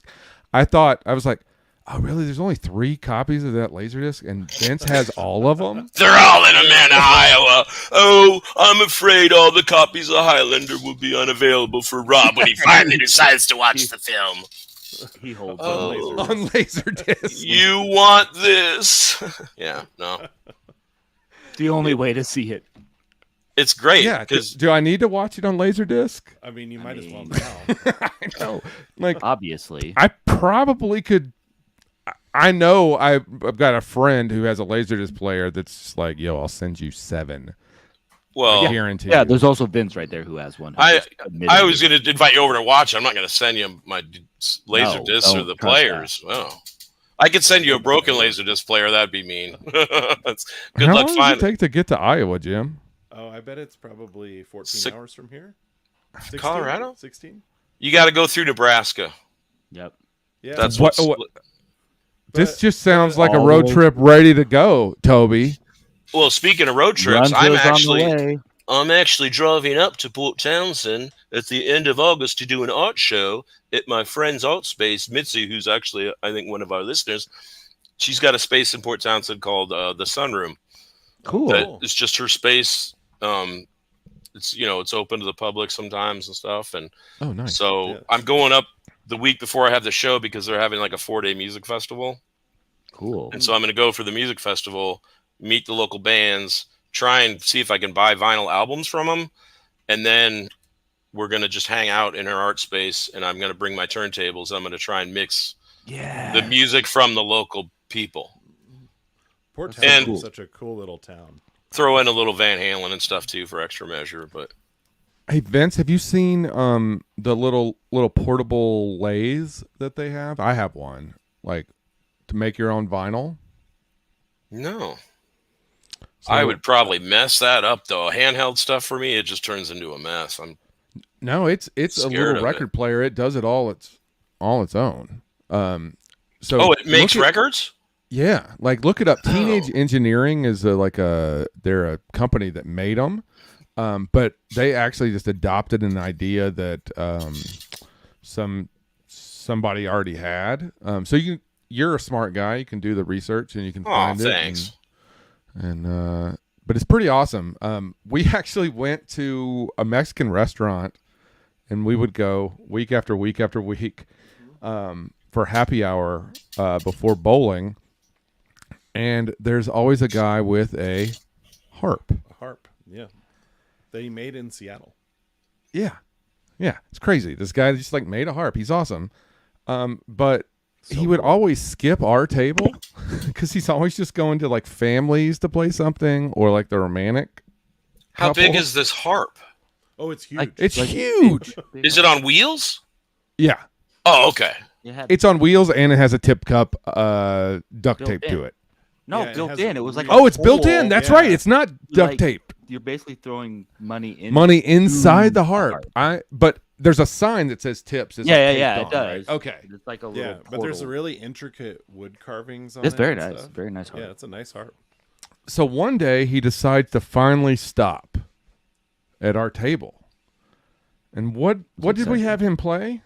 I was like, oh really? There's only 3 copies of that laserdisc, and Vince has all of them. They're all in Amana, Iowa. Oh, I'm afraid all the copies of Highlander will be unavailable for Rob when he finally decides to watch the film. He holds Oh. on. On laserdisc. You want this? Yeah, no. The only way to see it. It's great. Yeah. Because Do I need to watch it on laserdisc? I mean, you might as well mean- now. I know. Like Obviously. I probably could. I know I've got a friend who has a laserdisc player that's just like, yo, I'll send you 7. well, I guarantee. Yeah, you. there's also Vince right there who has one. I was going to invite you over to watch it. I'm not going to send you my laser No, discs or don't the trust players. Oh. I could send you a broken laser disc player. That'd be mean. That's, good How luck long does it finding take to get to Iowa, Jim? Oh, I bet it's probably 14 Six- hours from here. 16? Colorado? 16? You got to go through Nebraska. Yep. Yeah. That's What- what's, This just sounds like a all road the way- trip ready to go, Toby. well. Speaking of road trips, Runzo's I'm actually driving up to Port Townsend at the end of August to do an art show at my friend's art space, Mitzi, who's actually, I think, one of our listeners. She's got a space in Port Townsend called the Sunroom. Cool. That it's just her space. It's open to the public sometimes and stuff. And Oh, nice. so Yeah. I'm going up the week before I have the show because they're having like a 4-day music festival. Cool. And so I'm going to go for the music festival, meet the local bands, try and see if I can buy vinyl albums from them. And then we're going to just hang out in her art space. And I'm going to bring my turntables. I'm going to try and mix Yeah. the music from the local people. Port That's Townsend cool. is such a cool little town. Throw in a little Van Halen and stuff too for extra measure. But Hey Vince, have you seen the little portable lathes that they have? I have one, like to make your own vinyl. no. So- I would probably mess that up though. Handheld stuff for me, it just turns into a mess. No, it's a Scared little of record player. It does it all its own. So Oh, it makes look at- records? Yeah, like look it up. Oh. Teenage Engineering is they're a company that made them, but they actually just adopted an idea that somebody already had. So you're a smart guy. You can do the research and you can Oh, find thanks. it. But it's pretty awesome. We actually went to a Mexican restaurant, and we would go week after week after week for happy hour before bowling. and there's always a guy with a harp. A harp, yeah, that he made in Seattle. Yeah, it's crazy. This guy just like made a harp. He's awesome, but So he would cool. always skip our table because he's always just going to like families to play something or like the romantic. How big couple. is this harp? Oh, it's huge. Like- It's huge. Is it on wheels? Yeah, Oh, okay. it's on wheels and it has a tip cup duct Built tape to in. it. No, Yeah, it built has in. a It was like real- Oh, it's built in. Oh, That's yeah. right. It's not duct Like- tape. you're basically throwing money in. Money inside the the harp. harp. But there's a sign that says tips. It's Yeah, like yeah, taped it on, right? does. Okay. It's like a little. Yeah, but there's a portal. really intricate wood carvings on It's it. very and nice. stuff. Very nice harp. Yeah, it's a nice harp. So one day he decides to finally stop at our table. And what did we exciting. have him play?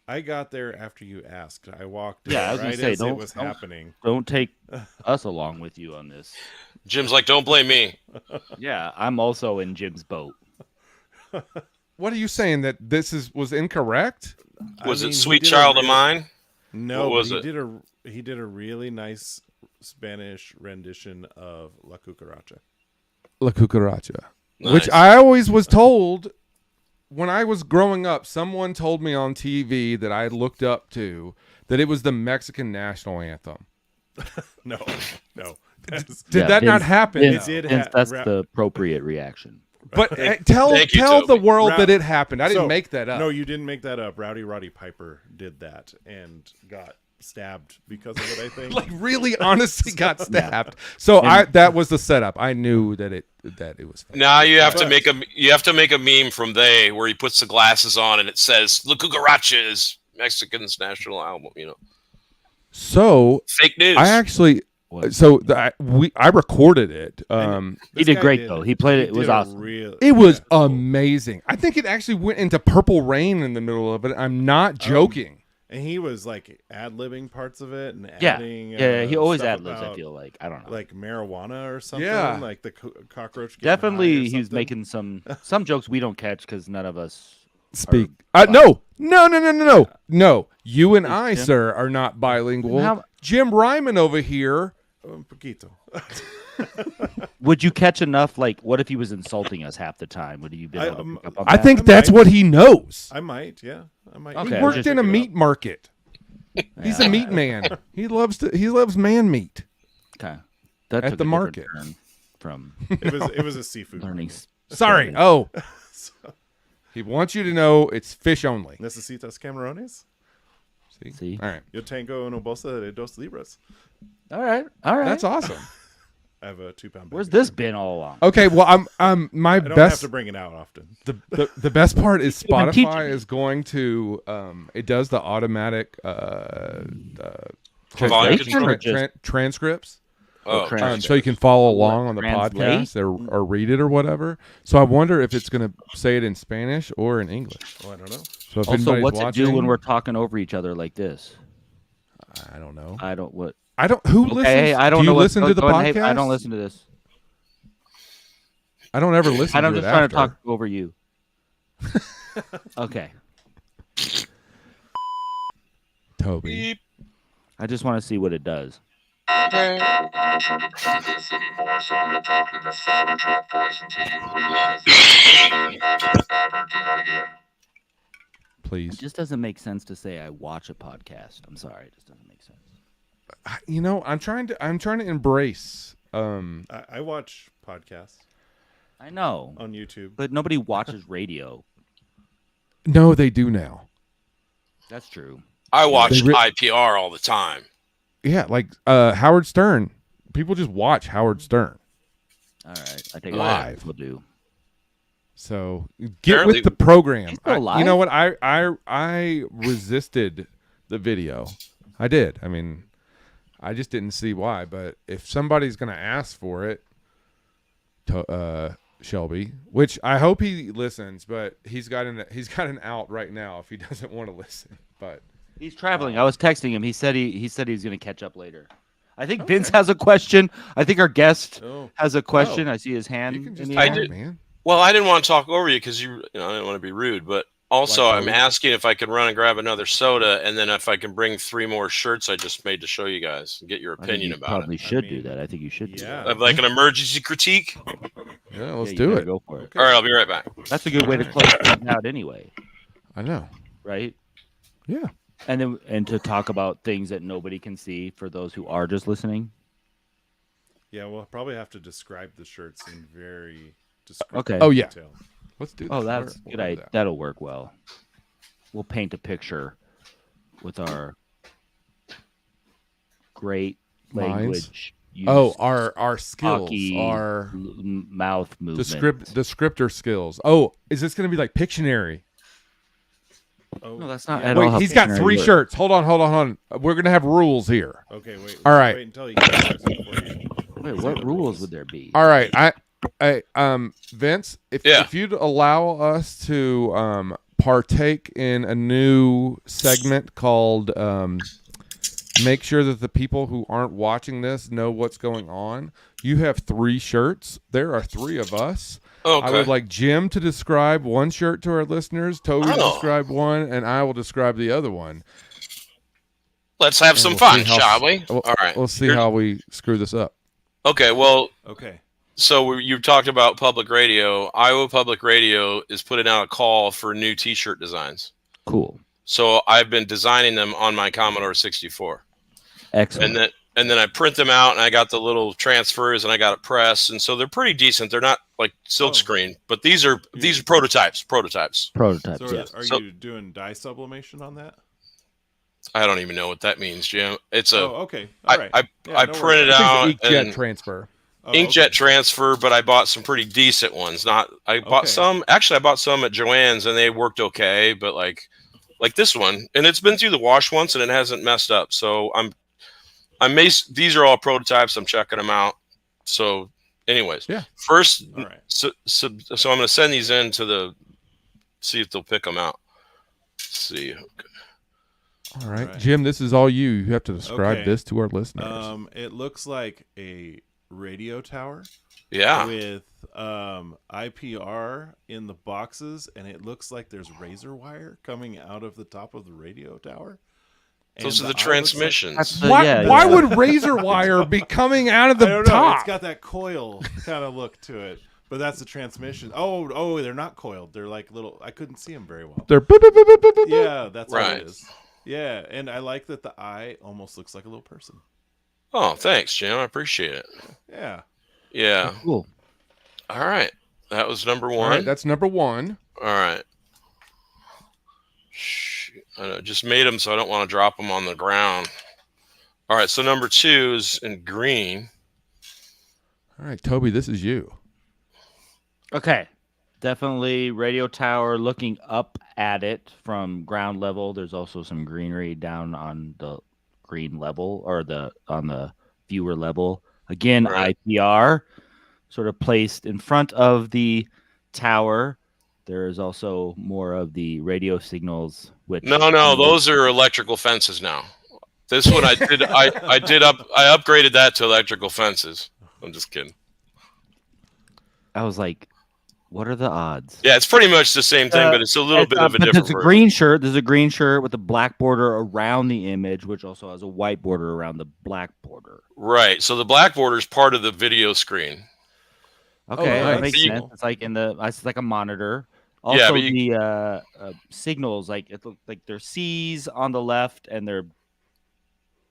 I got there after you asked. I walked in Yeah, I was gonna right say, as it don't- was don't- happening. Don't take us along with you on this. Jim's like, don't blame me. Yeah, I'm also in Jim's boat. What are you saying, that this was incorrect? Was I it mean, he Sweet did a Child of real- Mine? No, What was but it? he did a really nice Spanish rendition of La Cucaracha. La Cucaracha. Nice. Which I always was told when I was growing up, someone told me on TV that I looked up to that it was the Mexican national anthem. No. That's- Did Yeah, that not Vince- happen? Vince- It did Vince, ha- that's ra- the appropriate reaction. But tell Thank you, the Toby. world Ra- that it happened. I didn't So, make that up. No, you didn't make that up. Rowdy Roddy Piper did that and got stabbed because of it, I think. Like really honestly got stabbed. So that was the setup. I knew that it was fake. Now you have to But- make a meme from they where he puts the glasses on and it says La Cucaracha is Mexican's national album. You know, So fake news. I actually I recorded it. He This did guy great did- though. He played it. It did was a awesome. It was amazing. I think it actually went into Purple Rain in the middle of it. I'm not joking. And he was like ad-libbing parts of it and Yeah, adding yeah. He always stuff ad libs. I about, feel like I don't know. like marijuana or something. Yeah. Like the cockroach. getting high or Definitely, he was something. making some jokes we don't catch because none of us Speak. are- No. No. You and I, sir, are not bilingual. How- Jim Ryman over here. Un poquito. Would you catch enough? Like, what if he was insulting us half the time? Would you be I, able to pick up on I that? think I that's might. what he knows. I might, yeah. I might. Okay, He worked just in a pick it meat up. market. He's a meat man. He loves man meat. Okay. That At took the a different market. turn from It was a seafood. learning. market. Sorry. Oh. He wants you to know it's fish only. Necesitas camarones? See? All right. Yo tengo una bolsa de 2 libras. All right. That's awesome. I have a 2-pound bag. Where's this been all along? Okay, well I'm my I don't have best to bring it out often. the best part is Even teaching Spotify me. is going to it does the automatic Volume control? Or just- transcripts. Oh, Trans- So you can follow along on the translate? podcast or read it or whatever. So I wonder if it's going to say it in Spanish or in English. Oh, I don't know. So if Also, anybody's what's watching, it do when we're talking over each other like this? I don't know. I don't. What? I don't. Who listens? Hey, I don't do know. you what's listen to the going on. Hey, podcast? I don't listen to this. I don't ever listen. I'm to just it trying after. to talk over you. Okay. Toby. beep. I just want to see what it does. It Please. just doesn't make sense to say I watch a podcast. I'm sorry, it just doesn't make sense. You know, I'm trying to embrace. I watch podcasts I know, on YouTube. but nobody watches radio. No, they do now. That's true. I watch They IPR all the time. Yeah, like Howard Stern. People just watch Howard Stern. All right, I take Live. it. We'll do. So get Apparently- with the program. He's still You know alive? what? I resisted the video. I did. I mean, I just didn't see why. But if somebody's gonna ask for it, to Shelby, which I hope he listens, but he's got an out right now if he doesn't want to listen. But He's traveling. I was texting him. He said he was going to catch up later. I think Vince has a question. I think our guest Oh. has a question. I see his hand. you can in just the I talk, air. did- man. I didn't want to talk over you because I didn't want to be rude, but Also, Like I'm asking if I can run and grab another soda, and then if I can bring 3 more shirts I just made to show you guys and get your opinion about probably it. should do that. I think you should do that. Like an emergency critique. Yeah, let's you do better it. Go for it. Okay. All right, I'll be right back. That's a good way to close things out anyway, I know. right? Yeah. And to talk about things that nobody can see for those who are just listening. Yeah, we'll probably have to describe the shirts in very descriptive Okay. Oh, yeah. detail. Let's do that. Oh, that's We'll good. do that. That'll work well. We'll paint a picture with our great Minds? language. Oh, our skills, talky our mouth movement. descriptor skills. Oh, is this going to be like Pictionary? Oh, No, that's not yeah. at all. Wait, how he's got Pictionary 3 works. shirts. Hold on. We're going to have rules here. Okay, wait. All right. Wait until you get this before you. Wait, what rules would there be? All right. Vince, if Yeah. you'd allow us to partake in a new segment called make sure that the people who aren't watching this know what's going on. You have 3 shirts. There are 3 of us. Okay. I would like Jim to describe one shirt to our listeners, Toby to Oh. describe one, and I will describe the other one. Let's have And some we'll fun, see how- shall we? We'll, All right. We'll see how we screw this up. Okay. Well, Okay. so you talked about public radio. Iowa Public Radio is putting out a call for new T-shirt designs. Cool. So I've been designing them on my Commodore 64, Excellent. and then I print them out, and I got the little transfers, and I got it pressed, and so they're pretty decent. They're not like silkscreen, but these are prototypes. Prototypes, So yeah. are So- you doing dye sublimation on that? I don't even know what that means, Jim. It's a Oh, okay. All right. I Yeah, no printed worries. out Inkjet and transfer. Oh, inkjet okay. transfer, but I bought some pretty decent ones. I bought Okay. some. Actually, I bought some at Joann's, and they worked okay. But like this one, and it's been through the wash once, and it hasn't messed up. So these are all prototypes. I'm checking them out. So, anyways, Yeah. First, All right. so I'm going to send these in to see if they'll pick them out. Let's see. All right. Right. Jim, this is all you. You have to describe Okay. this to our listeners. It looks like a radio tower Yeah. with IPR in the boxes, and it looks like there's razor wire coming out of the top of the radio tower. Those And are the eye looks transmissions. That's the- Why, yeah, why yeah. would razor wire be coming out of I the don't know. top? It's got that coil kind of look to it, but that's the transmission. Oh, they're not coiled. They're like little. I couldn't see them very well. They're boop, boop, boop, boop, boop, boop. Yeah, that's what Right. it is. Yeah, and I like that the eye almost looks like a little person. Oh, thanks, Jim. I appreciate it. Yeah. Yeah. Cool. All right. That was number All one. right, that's number 1. All right. Shoot. I just made them, so I don't want to drop them on the ground. All right. So number 2 is in green. All right, Toby, this is you. Okay. Definitely radio tower looking up at it from ground level. There's also some greenery down on the green level or on the viewer level. Again, Right. IPR sort of placed in front of the tower. There is also more of the radio signals. Which No, those are electrical fences now. This one I did. I upgraded that to electrical fences. I'm just kidding. I was like, what are the odds? Yeah, it's pretty much the same thing, but it's a little bit of a but different there's a version. green shirt. There's a green shirt with a black border around the image, which also has a white border around the black border. Right. So the black border is part of the video screen. Okay, nice. that makes So you- sense. It's like it's like a monitor. Yeah, Also, but the signals, like it look like they're C's on the left and they're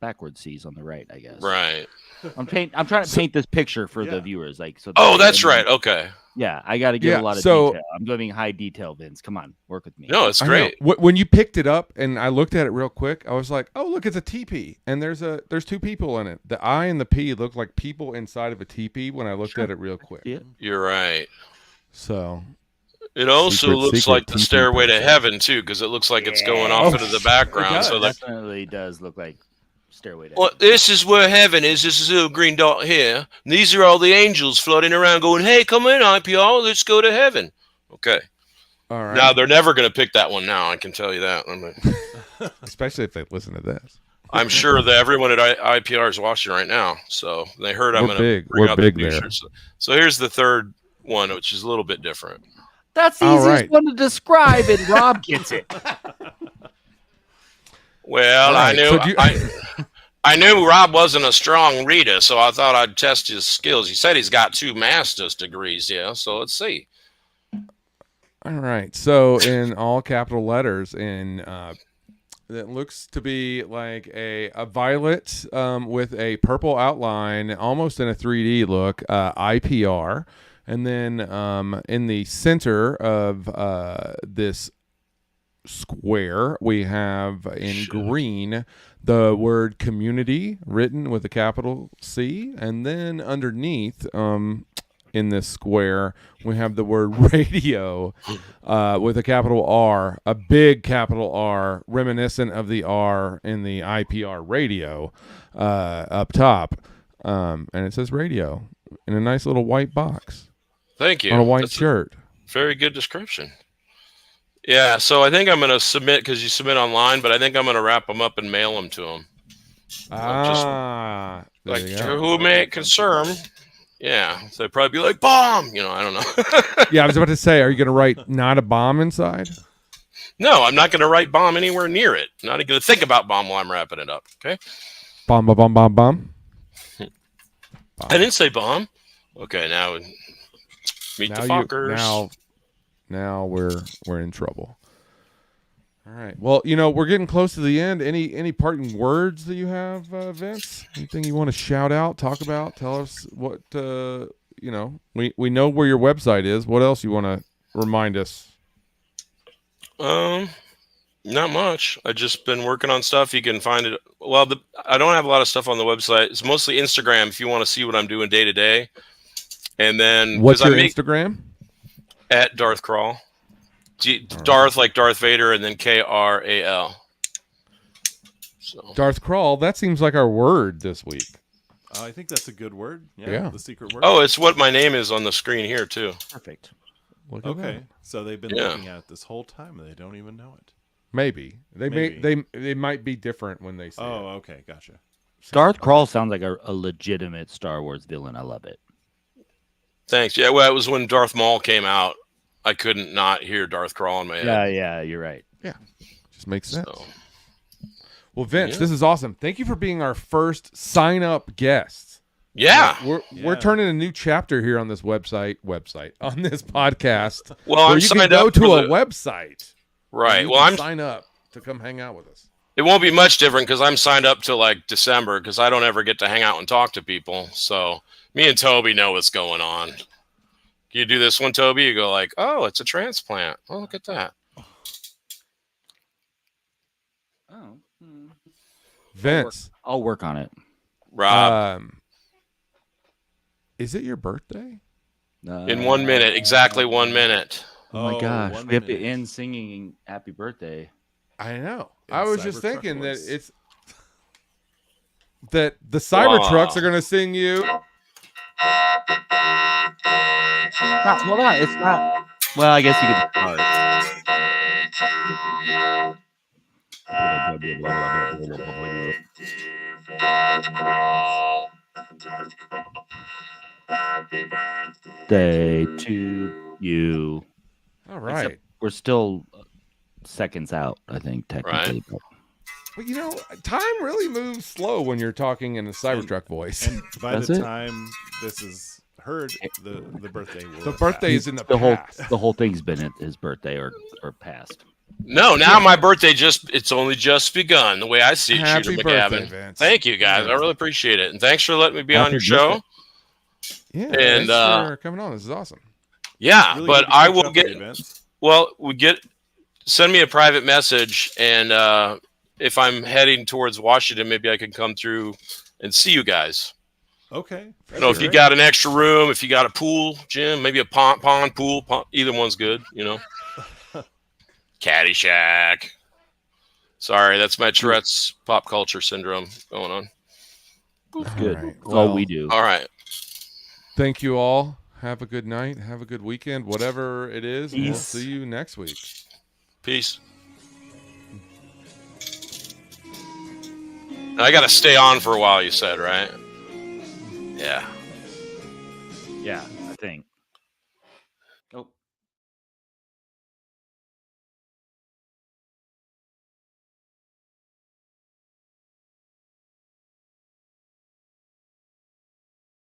backward C's on the right. I guess. Right. I'm trying to paint this picture for Yeah. the viewers, like so. Oh, that's right. Okay. Yeah, I got to give Yeah, a lot of so- detail. I'm giving high detail, Vince. Come on, work with me. No, it's I know. great. When you picked it up and I looked at it real quick, I was like, "Oh, look, it's a teepee, and there's 2 people in it. The I and the P look like people inside of a teepee when I looked at it real quick." Yeah. You're right. So It also Secret, looks secret like the teepee stairway to person. heaven too, because it looks like it's going Yeah. off Oh, into the background. does. So like, Definitely does look like Stairway to well, Heaven. this is where heaven is. This is a little green dot here. And these are all the angels floating around, going, "Hey, come in, IPR. Let's go to heaven." Okay. all right. Now they're never going to pick that one. Now I can tell you that. Especially if they listen to this. I'm sure that everyone at IPR is watching right now, so they heard I'm We're going to big. bring We're out big the there. pictures. So here's the third one, which is a little bit different. That's the All easiest right. one to describe, and Rob gets it. Well, All right, so do you- I knew Rob wasn't a strong reader, so I thought I'd test his skills. He said he's got 2 master's degrees here, so let's see. All right. So in all capital letters, it looks to be like a violet with a purple outline, almost in a 3D look, IPR. And then in the center of this square, we have in green the word community written with a capital C. And then underneath in this square, we have the word radio with a capital R, a big capital R, reminiscent of the R in the IPR radio up top. And it says radio in a nice little white box. Thank you. On a white shirt. Very good description. Yeah, so I think I'm going to submit, because you submit online, but I think I'm going to wrap them up and mail them to them. There Like, you go. who may it concern? Yeah, so they'd probably be like, bomb! I don't know. Yeah, I was about to say, are you going to write not a bomb inside? No, I'm not going to write bomb anywhere near it. I'm not going to think about bomb while I'm wrapping it up, okay? Bomb, bomb, bomb, bomb, bomb. I didn't say bomb. Okay, now meet the fuckers. Now we're in trouble. All right. Well, we're getting close to the end. Any parting words that you have, Vince? Anything you want to shout out, talk about, tell us what we know where your website is. What else you want to remind us? Not much. I just been working on stuff. You can find it. Well, I don't have a lot of stuff on the website. It's mostly Instagram if you want to see what I'm doing day to day. And then what's your Instagram? At Darth Kral. Darth like Darth Vader, and then Kral. So. Darth Kral. That seems like our word this week. I think that's a good word. Yeah. The secret word. Oh, it's what my name is on the screen here too. Perfect. Okay, so they've been looking at it this whole time and they don't even know it. Maybe they might be different when they say. Oh, okay, gotcha. Darth Kral sounds like a legitimate Star Wars villain. I love it. Thanks. Yeah, well, it was when Darth Maul came out. I couldn't not hear Darth Kral in my head. Yeah, you're right. Yeah, just makes sense. So. Well, Vince, this is awesome. Thank you for being our first sign-up guest. Yeah, we're turning a new chapter here on this website on this podcast. Well, where I'm you can signed go up to for a website. Right. Well, I'm sign up to come hang out with us. It won't be much different because I'm signed up till like December because I don't ever get to hang out and talk to people. So me and Toby know what's going on. You do this one, Toby, you go like, oh, it's a transplant. Oh, look at that. Oh. Vince. I'll work on it. Rob. Is it your birthday? In 1 minute. Exactly 1 minute. Oh my gosh. We have to end singing happy birthday. I know. In I was just Cybertruck thinking voice. that the Cybertrucks are going to sing you. Hold on. It's not. Well, I guess you could Day to you. All right. Except we're still seconds out, I think, technically. Right. But time really moves slow when you're talking in a Cybertruck voice. And by That's the it. time this is heard, the birthday will The have birthday passed. is in the past. The whole thing's been at his birthday or past. No, now my birthday it's only just begun. The way I see it, Happy Shooter birthday, McGavin. Vince. Thank you, guys. I really appreciate it, and thanks for letting me be on Happy your show. birthday. Yeah, And, thanks for coming on. This is awesome. Yeah, Really but good to I catch will up get. with you, Vince. Well, send me a private message, and if I'm heading towards Washington, maybe I can come through and see you guys. Okay. If you got an extra room, if you got a pool, gym, maybe a pond pool, either one's good. Caddyshack. Sorry, that's my Tourette's pop culture syndrome going on. That's good. All right. That's all Well, we do. All right. Thank you all. Have a good night. Have a good weekend. Whatever it is, we'll Peace. see you next week. Peace. I got to stay on for a while, you said, right? Yeah. Yeah, I think.